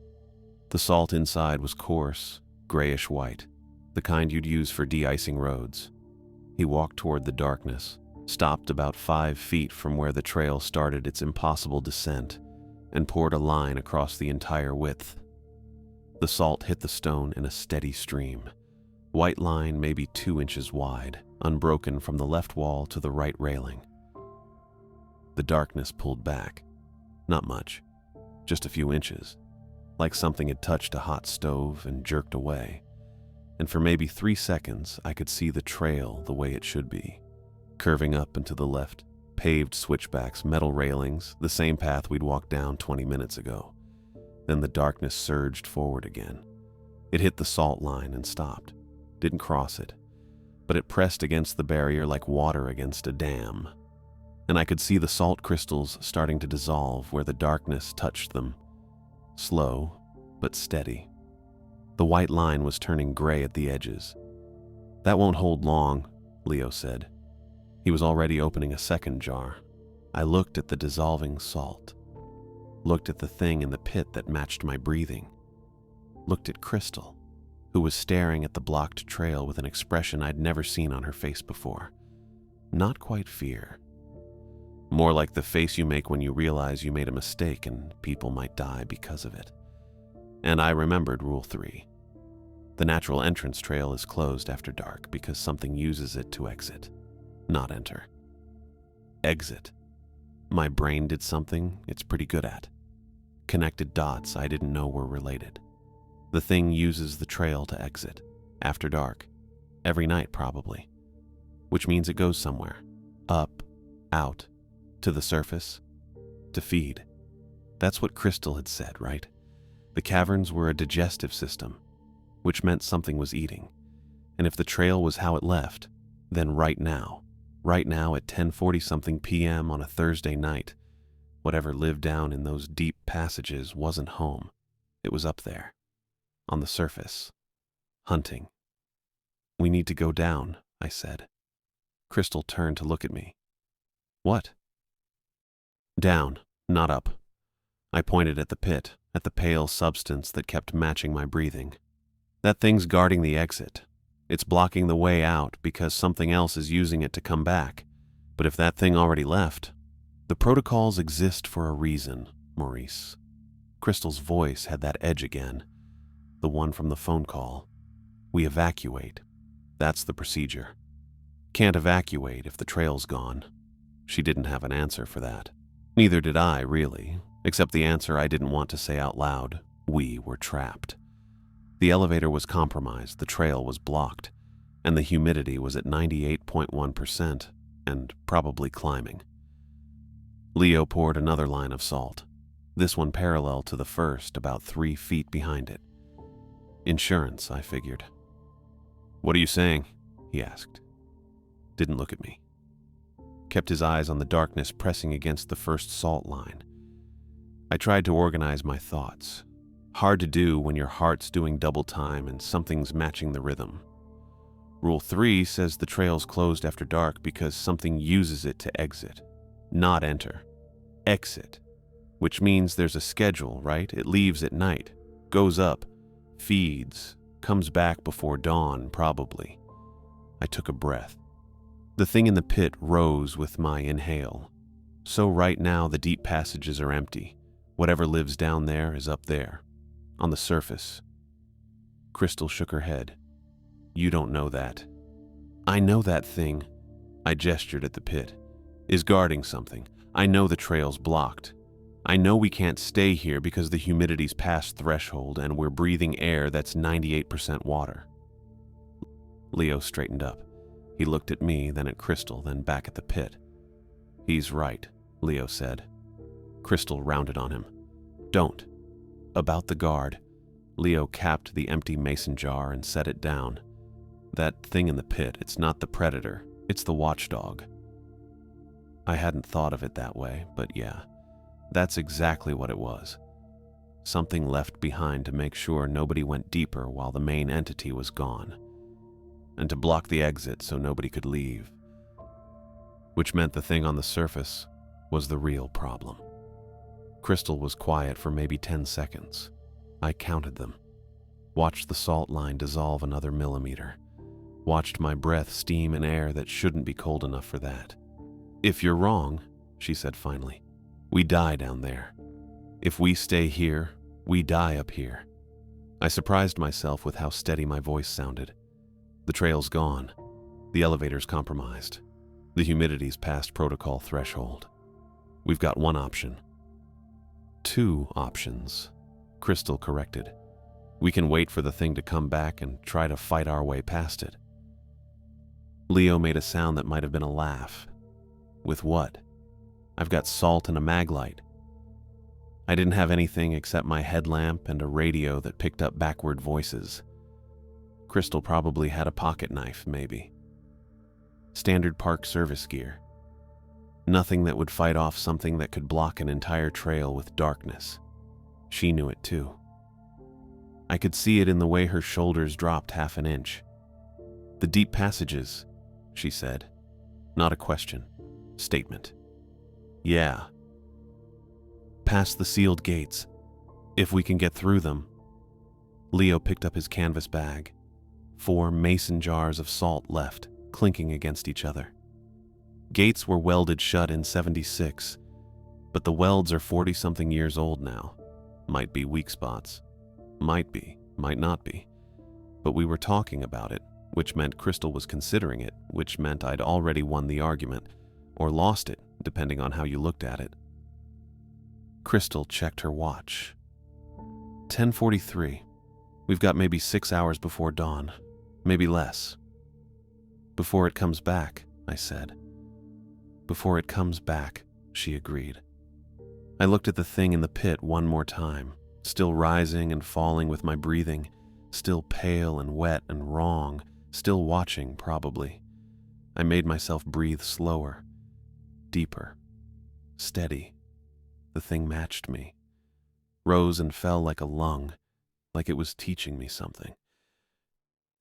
The salt inside was coarse, grayish white, the kind you'd use for de-icing roads. He walked toward the darkness, stopped about 5 feet from where the trail started its impossible descent, and poured a line across the entire width. The salt hit the stone in a steady stream. White line maybe 2 inches wide, unbroken from the left wall to the right railing. The darkness pulled back. Not much, just a few inches, like something had touched a hot stove and jerked away. And for maybe 3 seconds, I could see the trail the way it should be, curving up and to the left, paved switchbacks, metal railings, the same path we'd walked down 20 minutes ago. Then the darkness surged forward again. It hit the salt line and stopped. Didn't cross it, but it pressed against the barrier like water against a dam. And I could see the salt crystals starting to dissolve where the darkness touched them. Slow, but steady. The white line was turning gray at the edges. "That won't hold long," Leo said. He was already opening a second jar. I looked at the dissolving salt. Looked at the thing in the pit that matched my breathing. Looked at Crystal, who was staring at the blocked trail with an expression I'd never seen on her face before. Not quite fear. More like the face you make when you realize you made a mistake and people might die because of it. And I remembered Rule 3. The natural entrance trail is closed after dark because something uses it to exit, not enter. Exit. My brain did something it's pretty good at. Connected dots I didn't know were related. The thing uses the trail to exit, after dark, every night probably, which means it goes somewhere, up, out, to the surface, to feed. That's what Crystal had said, right? The caverns were a digestive system, which meant something was eating. And if the trail was how it left, then right now at 10:40-something p.m. on a Thursday night, whatever lived down in those deep passages wasn't home. It was up there, on the surface, hunting. "We need to go down," I said. Crystal turned to look at me. "What?" "Down, not up." I pointed at the pit, at the pale substance that kept matching my breathing. "That thing's guarding the exit. It's blocking the way out because something else is using it to come back. But if that thing already left, the protocols exist for a reason, Maurice." Crystal's voice had that edge again, the one from the phone call. "We evacuate. That's the procedure. Can't evacuate if the trail's gone." She didn't have an answer for that. Neither did I, really, except the answer I didn't want to say out loud. We were trapped. The elevator was compromised, the trail was blocked, and the humidity was at 98.1% and probably climbing. Leo poured another line of salt, this one parallel to the first, about 3 feet behind it. Insurance, I figured. "What are you saying?" he asked. Didn't look at me. Kept his eyes on the darkness pressing against the first salt line. I tried to organize my thoughts. Hard to do when your heart's doing double time and something's matching the rhythm. Rule 3 says the trail's closed after dark because something uses it to exit, not enter. Exit, which means there's a schedule, right? It leaves at night, goes up, feeds, comes back before dawn, probably. I took a breath. The thing in the pit rose with my inhale. So right now the deep passages are empty. Whatever lives down there is up there, on the surface. Crystal shook her head. You don't know that. I know that thing, I gestured at the pit, is guarding something. I know the trail's blocked. I know we can't stay here because the humidity's past threshold and we're breathing air that's 98% water. Leo straightened up. He looked at me, then at Crystal, then back at the pit. He's right, Leo said. Crystal rounded on him. Don't. About the guard. Leo capped the empty mason jar and set it down. That thing in the pit, it's not the predator, it's the watchdog. I hadn't thought of it that way, but yeah, that's exactly what it was. Something left behind to make sure nobody went deeper while the main entity was gone, and to block the exit so nobody could leave. Which meant the thing on the surface was the real problem. Crystal was quiet for maybe 10 seconds. I counted them. Watched the salt line dissolve another millimeter. Watched my breath steam in air that shouldn't be cold enough for that. If you're wrong, she said finally, we die down there. If we stay here, we die up here. I surprised myself with how steady my voice sounded. The trail's gone. The elevator's compromised. The humidity's past protocol threshold. We've got one option. 2 options, Crystal corrected. We can wait for the thing to come back and try to fight our way past it. Leo made a sound that might have been a laugh. With what? I've got salt and a mag light. I didn't have anything except my headlamp and a radio that picked up backward voices. Crystal probably had a pocket knife, maybe. Standard park service gear. Nothing that would fight off something that could block an entire trail with darkness. She knew it too. I could see it in the way her shoulders dropped half an inch. The deep passages, she said. Not a question. Statement. Yeah. Past the sealed gates. If we can get through them. Leo picked up his canvas bag. 4 mason jars of salt left, clinking against each other. Gates were welded shut in '76, but the welds are 40-something years old now. Might be weak spots. Might be, might not be. But we were talking about it, which meant Crystal was considering it, which meant I'd already won the argument, or lost it, depending on how you looked at it. Crystal checked her watch. 10:43. We've got maybe 6 hours before dawn, maybe less. Before it comes back, I said. Before it comes back, she agreed. I looked at the thing in the pit one more time, still rising and falling with my breathing, still pale and wet and wrong, still watching probably. I made myself breathe slower, deeper, steady. The thing matched me. Rose and fell like a lung, like it was teaching me something.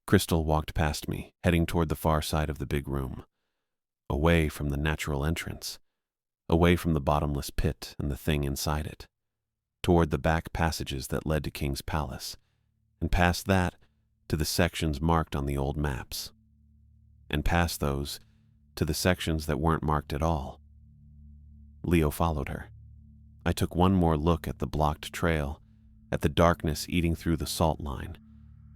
Crystal walked past me, heading toward the far side of the big room. Away from the natural entrance, away from the bottomless pit and the thing inside it, toward the back passages that led to King's Palace, and past that to the sections marked on the old maps, and past those to the sections that weren't marked at all. Leo followed her. I took one more look at the blocked trail, at the darkness eating through the salt line,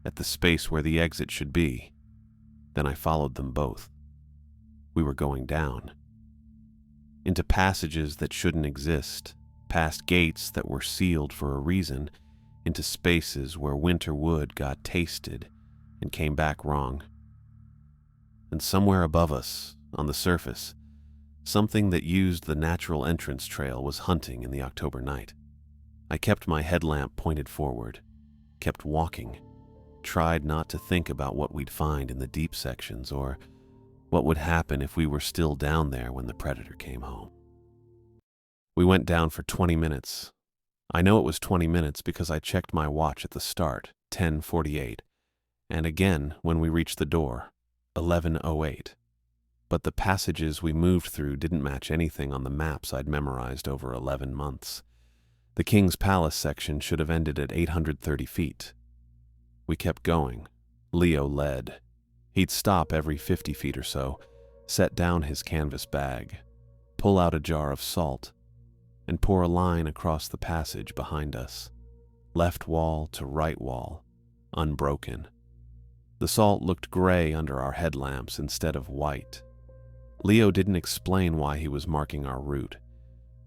at the space where the exit should be. Then I followed them both. We were going down. Into passages that shouldn't exist, past gates that were sealed for a reason, into spaces where winter wood got tasted and came back wrong. And somewhere above us, on the surface, something that used the natural entrance trail was hunting in the October night. I kept my headlamp pointed forward, kept walking, tried not to think about what we'd find in the deep sections or what would happen if we were still down there when the predator came home. We went down for 20 minutes, I know it was 20 minutes because I checked my watch at the start, 10:48, and again when we reached the door, 11:08. But the passages we moved through didn't match anything on the maps I'd memorized over 11 months. The King's Palace section should have ended at 830 feet. We kept going. Leo led. He'd stop every 50 feet or so, set down his canvas bag, pull out a jar of salt, and pour a line across the passage behind us, left wall to right wall, unbroken. The salt looked gray under our headlamps instead of white. Leo didn't explain why he was marking our route.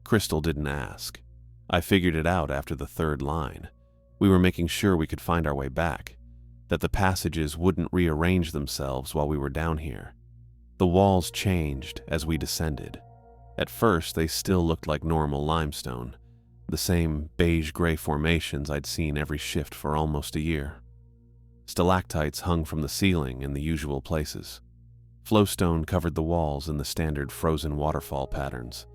Crystal didn't ask. I figured it out after the third line. We were making sure we could find our way back, that the passages wouldn't rearrange themselves while we were down here. The walls changed as we descended. At first, they still looked like normal limestone, the same beige-gray formations I'd seen every shift for almost a year. Stalactites hung from the ceiling in the usual places. Flowstone covered the walls in the standard frozen waterfall patterns.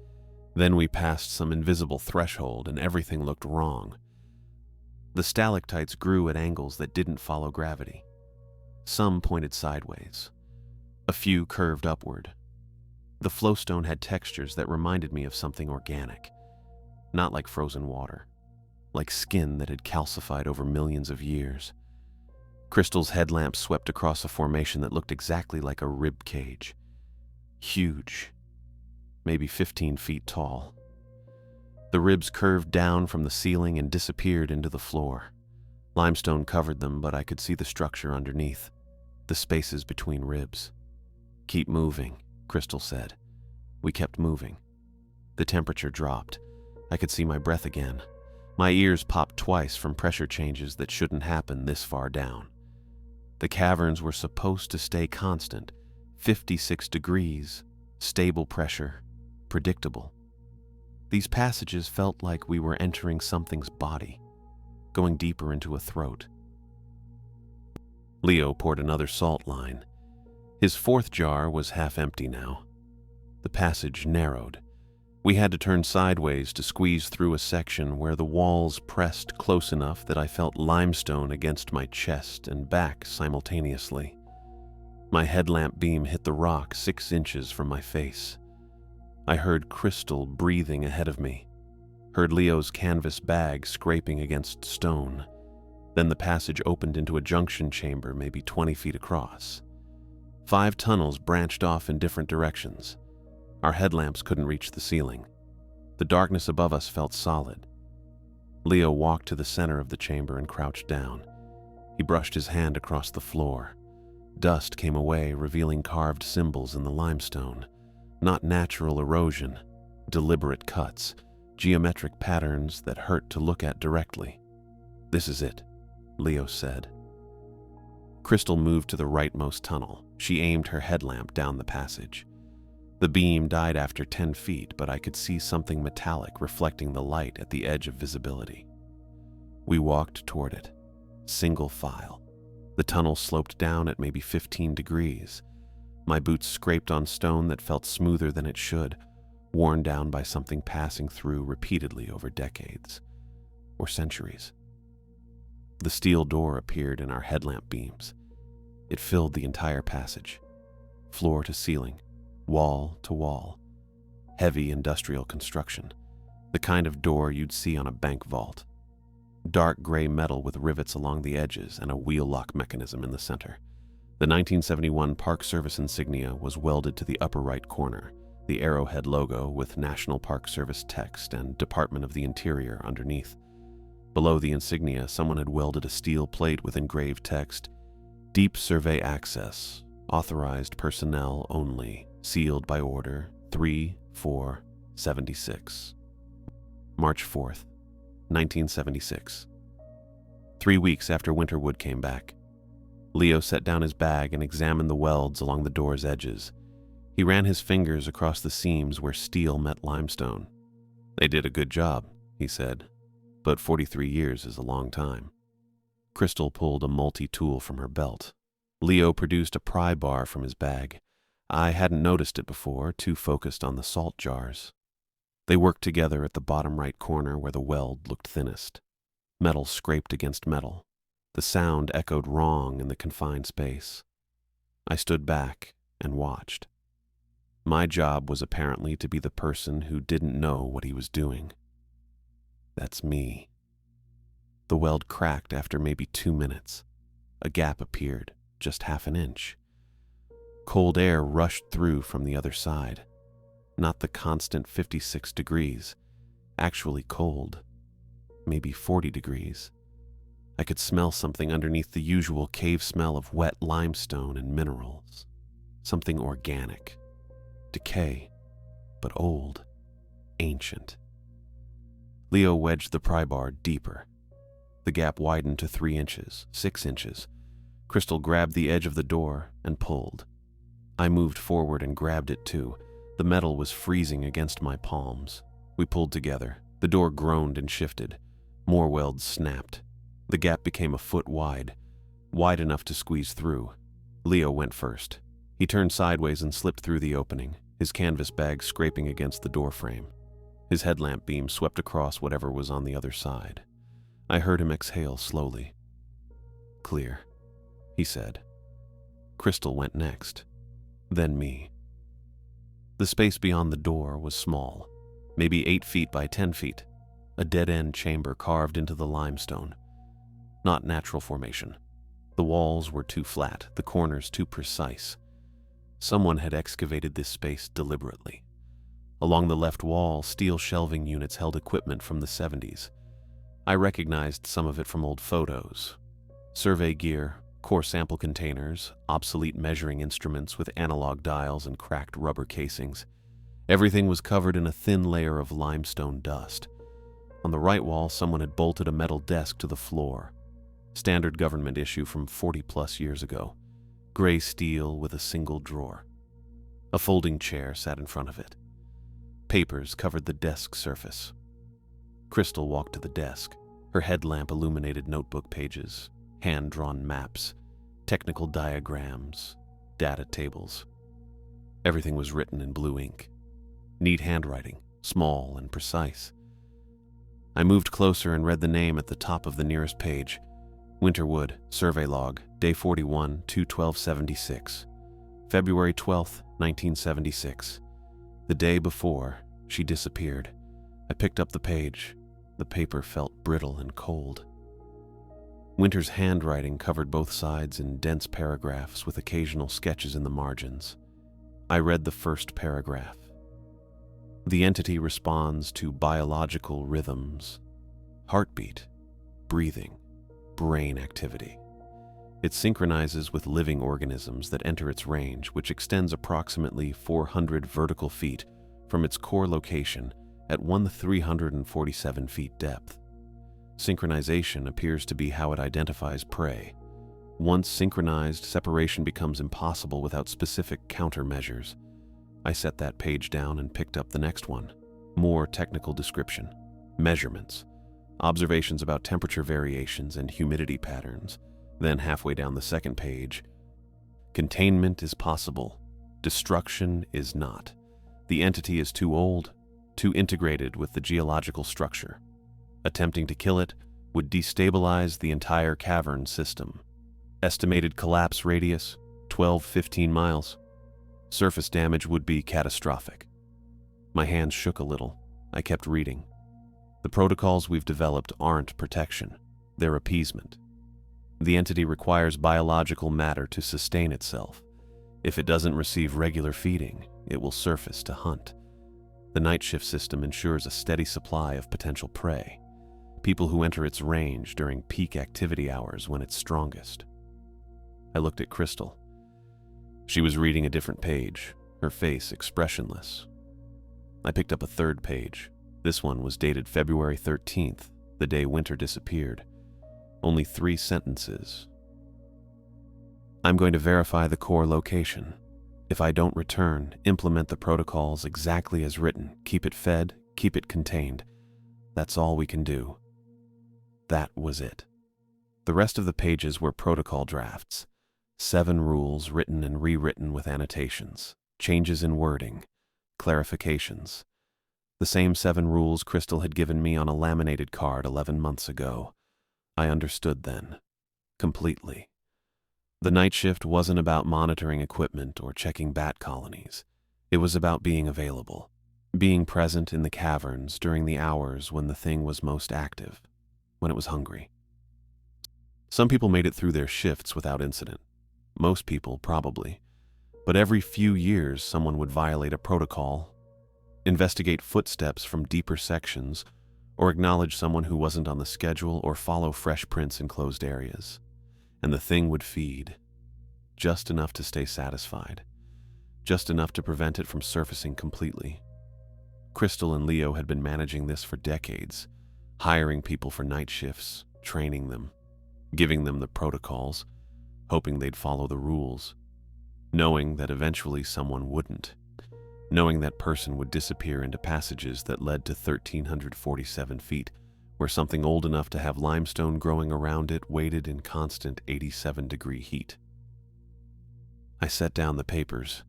Then we passed some invisible threshold and everything looked wrong. The stalactites grew at angles that didn't follow gravity. Some pointed sideways. A few curved upward. The flowstone had textures that reminded me of something organic, not like frozen water, like skin that had calcified over millions of years. Crystal's headlamp swept across a formation that looked exactly like a rib cage. Huge, maybe 15 feet tall. The ribs curved down from the ceiling and disappeared into the floor. Limestone covered them, but I could see the structure underneath, the spaces between ribs. "Keep moving," Crystal said. We kept moving. The temperature dropped. I could see my breath again. My ears popped twice from pressure changes that shouldn't happen this far down. The caverns were supposed to stay constant, 56 degrees, stable pressure, predictable. These passages felt like we were entering something's body, going deeper into a throat. Leo poured another salt line. His fourth jar was half empty now. The passage narrowed. We had to turn sideways to squeeze through a section where the walls pressed close enough that I felt limestone against my chest and back simultaneously. My headlamp beam hit the rock 6 inches from my face. I heard Crystal breathing ahead of me, heard Leo's canvas bag scraping against stone. Then the passage opened into a junction chamber maybe 20 feet across. 5 tunnels branched off in different directions. Our headlamps couldn't reach the ceiling. The darkness above us felt solid. Leo walked to the center of the chamber and crouched down. He brushed his hand across the floor. Dust came away, revealing carved symbols in the limestone. Not natural erosion, deliberate cuts, geometric patterns that hurt to look at directly. "This is it," Leo said. Crystal moved to the rightmost tunnel. She aimed her headlamp down the passage. The beam died after 10 feet, but I could see something metallic reflecting the light at the edge of visibility. We walked toward it, single file. The tunnel sloped down at maybe 15 degrees. My boots scraped on stone that felt smoother than it should, worn down by something passing through repeatedly over decades or centuries. The steel door appeared in our headlamp beams. It filled the entire passage, floor to ceiling, wall to wall. Heavy industrial construction, the kind of door you'd see on a bank vault. Dark gray metal with rivets along the edges and a wheel lock mechanism in the center. The 1971 Park Service insignia was welded to the upper right corner, the arrowhead logo with National Park Service text and Department of the Interior underneath. Below the insignia, someone had welded a steel plate with engraved text, "Deep Survey Access, Authorized Personnel Only, Sealed by Order 3/4/76. March 4th, 1976. 3 weeks after Winterwood came back. Leo set down his bag and examined the welds along the door's edges. He ran his fingers across the seams where steel met limestone. "They did a good job," he said, "but 43 years is a long time." Crystal pulled a multi-tool from her belt. Leo produced a pry bar from his bag. I hadn't noticed it before, too focused on the salt jars. They worked together at the bottom right corner where the weld looked thinnest. Metal scraped against metal. The sound echoed wrong in the confined space. I stood back and watched. My job was apparently to be the person who didn't know what he was doing. That's me. The weld cracked after maybe 2 minutes. A gap appeared, just half an inch. Cold air rushed through from the other side. Not the constant 56 degrees, actually cold, maybe 40 degrees. I could smell something underneath the usual cave smell of wet limestone and minerals. Something organic. Decay, but old, ancient. Leo wedged the pry bar deeper. The gap widened to 3 inches, 6 inches. Crystal grabbed the edge of the door and pulled. I moved forward and grabbed it too. The metal was freezing against my palms. We pulled together. The door groaned and shifted. More welds snapped. The gap became a foot wide enough to squeeze through. Leo went first. He turned sideways and slipped through the opening, his canvas bag scraping against the door frame. His headlamp beam swept across whatever was on the other side. I heard him exhale slowly. "Clear," he said. Crystal went next, then me. The space beyond the door was small, maybe 8 feet by 10 feet, a dead-end chamber carved into the limestone. Not natural formation. The walls were too flat, the corners too precise. Someone had excavated this space deliberately. Along the left wall, steel shelving units held equipment from the 70s. I recognized some of it from old photos. Survey gear, core sample containers, obsolete measuring instruments with analog dials and cracked rubber casings. Everything was covered in a thin layer of limestone dust. On the right wall, someone had bolted a metal desk to the floor. Standard government issue from 40-plus years ago. Gray steel with a single drawer. A folding chair sat in front of it. Papers covered the desk surface. Crystal walked to the desk. Her headlamp illuminated notebook pages, hand-drawn maps, technical diagrams, data tables. Everything was written in blue ink. Neat handwriting, small and precise. I moved closer and read the name at the top of the nearest page. Winterwood, survey log, day 41, 2/12/76. February 12th, 1976. The day before, she disappeared. I picked up the page. The paper felt brittle and cold. Winter's handwriting covered both sides in dense paragraphs with occasional sketches in the margins. I read the first paragraph. The entity responds to biological rhythms, heartbeat, breathing, brain activity. It synchronizes with living organisms that enter its range, which extends approximately 400 vertical feet from its core location at 1,347 feet depth. Synchronization appears to be how it identifies prey. Once synchronized, separation becomes impossible without specific countermeasures. I set that page down and picked up the next one. More technical description. Measurements. Observations about temperature variations and humidity patterns. Then halfway down the second page, containment is possible. Destruction is not. The entity is too old, too integrated with the geological structure. Attempting to kill it would destabilize the entire cavern system. Estimated collapse radius, 12-15 miles. Surface damage would be catastrophic. My hands shook a little. I kept reading. The protocols we've developed aren't protection. They're appeasement. The entity requires biological matter to sustain itself. If it doesn't receive regular feeding, it will surface to hunt. The night shift system ensures a steady supply of potential prey. People who enter its range during peak activity hours when it's strongest. I looked at Crystal. She was reading a different page, her face expressionless. I picked up a third page. This one was dated February 13th, the day Winter disappeared. Only 3 sentences. I'm going to verify the core location. If I don't return, implement the protocols exactly as written. Keep it fed, keep it contained. That's all we can do. That was it. The rest of the pages were protocol drafts. 7 rules written and rewritten with annotations, changes in wording, clarifications. The same 7 rules Crystal had given me on a laminated card 11 months ago. I understood then. Completely. The night shift wasn't about monitoring equipment or checking bat colonies. It was about being available, being present in the caverns during the hours when the thing was most active, when it was hungry. Some people made it through their shifts without incident. Most people, probably. But every few years, someone would violate a protocol, investigate footsteps from deeper sections, or acknowledge someone who wasn't on the schedule or follow fresh prints in closed areas. And the thing would feed. Just enough to stay satisfied. Just enough to prevent it from surfacing completely. Crystal and Leo had been managing this for decades, hiring people for night shifts, training them, giving them the protocols, hoping they'd follow the rules, knowing that eventually someone wouldn't, knowing that person would disappear into passages that led to 1,347 feet, where something old enough to have limestone growing around it waited in constant 87-degree heat. I set down the papers.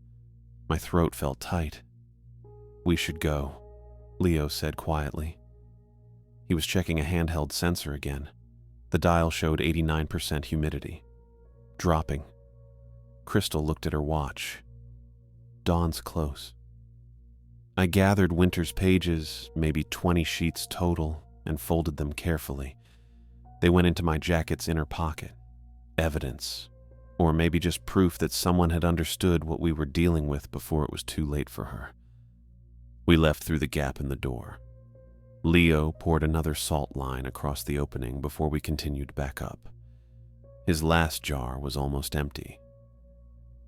My throat felt tight. "We should go," Leo said quietly. He was checking a handheld sensor again. The dial showed 89% humidity. Dropping. Crystal looked at her watch. Dawn's close. I gathered Winter's pages, maybe 20 sheets total, and folded them carefully. They went into my jacket's inner pocket. Evidence. Or maybe just proof that someone had understood what we were dealing with before it was too late for her. We left through the gap in the door. Leo poured another salt line across the opening before we continued back up. His last jar was almost empty.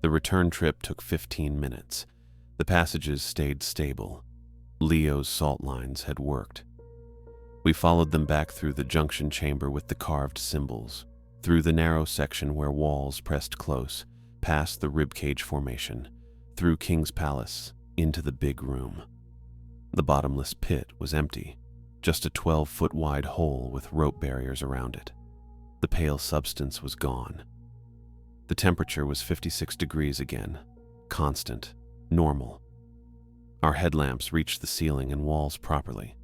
The return trip took 15 minutes. The passages stayed stable. Leo's salt lines had worked. We followed them back through the junction chamber with the carved symbols, through the narrow section where walls pressed close, past the ribcage formation, through King's Palace, into the big room. The bottomless pit was empty, just a 12-foot-wide hole with rope barriers around it. The pale substance was gone. The temperature was 56 degrees again, constant, normal. Our headlamps reached the ceiling and walls properly.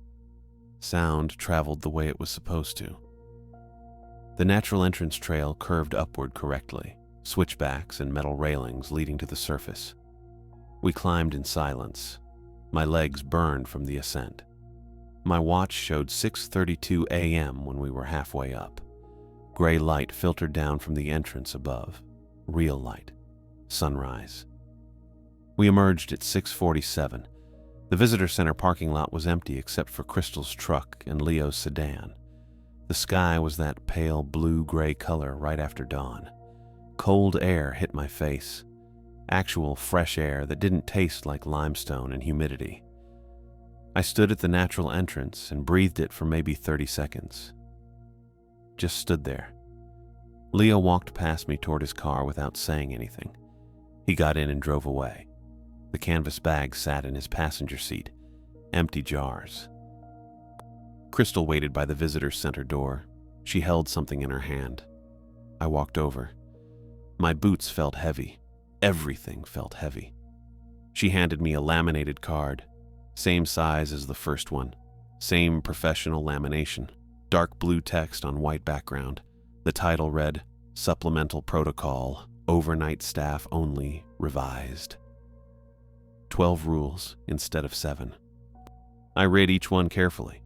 Sound traveled the way it was supposed to. The natural entrance trail curved upward correctly, switchbacks and metal railings leading to the surface. We climbed in silence. My legs burned from the ascent. My watch showed 6:32 a.m. when we were halfway up. Gray light filtered down from the entrance above. Real light. Sunrise. We emerged at 6:47. The visitor center parking lot was empty except for Crystal's truck and Leo's sedan. The sky was that pale blue-gray color right after dawn. Cold air hit my face. Actual fresh air that didn't taste like limestone and humidity. I stood at the natural entrance and breathed it for maybe 30 seconds. Just stood there. Leo walked past me toward his car without saying anything. He got in and drove away. The canvas bag sat in his passenger seat. Empty jars. Crystal waited by the visitor center door. She held something in her hand. I walked over. My boots felt heavy. Everything felt heavy. She handed me a laminated card. Same size as the first one. Same professional lamination. Dark blue text on white background. The title read, Supplemental Protocol, Overnight Staff Only, Revised. 12 rules instead of 7. I read each one carefully.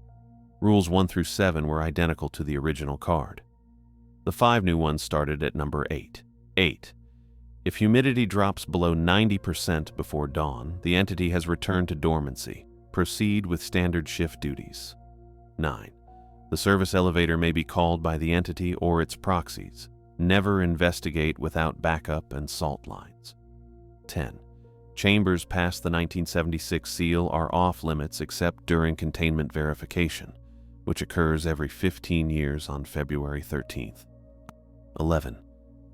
Rules 1 through 7 were identical to the original card. The 5 new ones started at number 8. 8. If humidity drops below 90% before dawn, the entity has returned to dormancy. Proceed with standard shift duties. 9. The service elevator may be called by the entity or its proxies. Never investigate without backup and salt lines. 10. Chambers past the 1976 seal are off limits except during containment verification, which occurs every 15 years on February 13th. 11.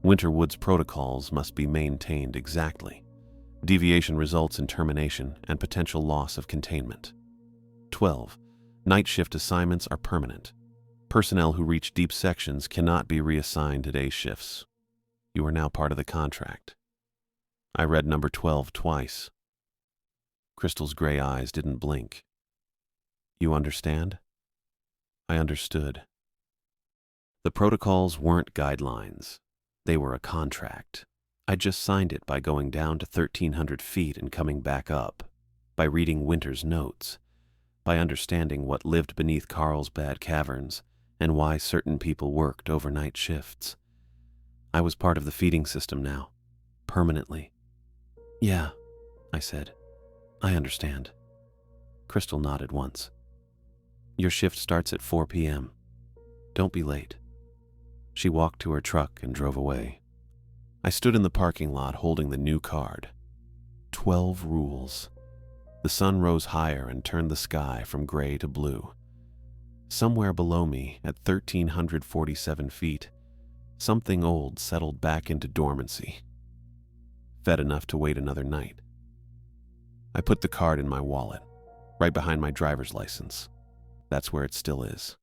Winterwood's protocols must be maintained exactly. Deviation results in termination and potential loss of containment. 12. Night shift assignments are permanent. Personnel who reach deep sections cannot be reassigned to day shifts. You are now part of the contract. I read number 12 twice. Crystal's gray eyes didn't blink. You understand? I understood. The protocols weren't guidelines. They were a contract. I just signed it by going down to 1,300 feet and coming back up, by reading Winter's notes, by understanding what lived beneath Carlsbad caverns and why certain people worked overnight shifts. I was part of the feeding system now, permanently. Yeah, I said. I understand. Crystal nodded once. Your shift starts at 4 p.m. Don't be late. She walked to her truck and drove away. I stood in the parking lot holding the new card. 12 rules. The sun rose higher and turned the sky from gray to blue. Somewhere below me, at 1,347 feet, something old settled back into dormancy. Fed enough to wait another night. I put the card in my wallet, right behind my driver's license. That's where it still is.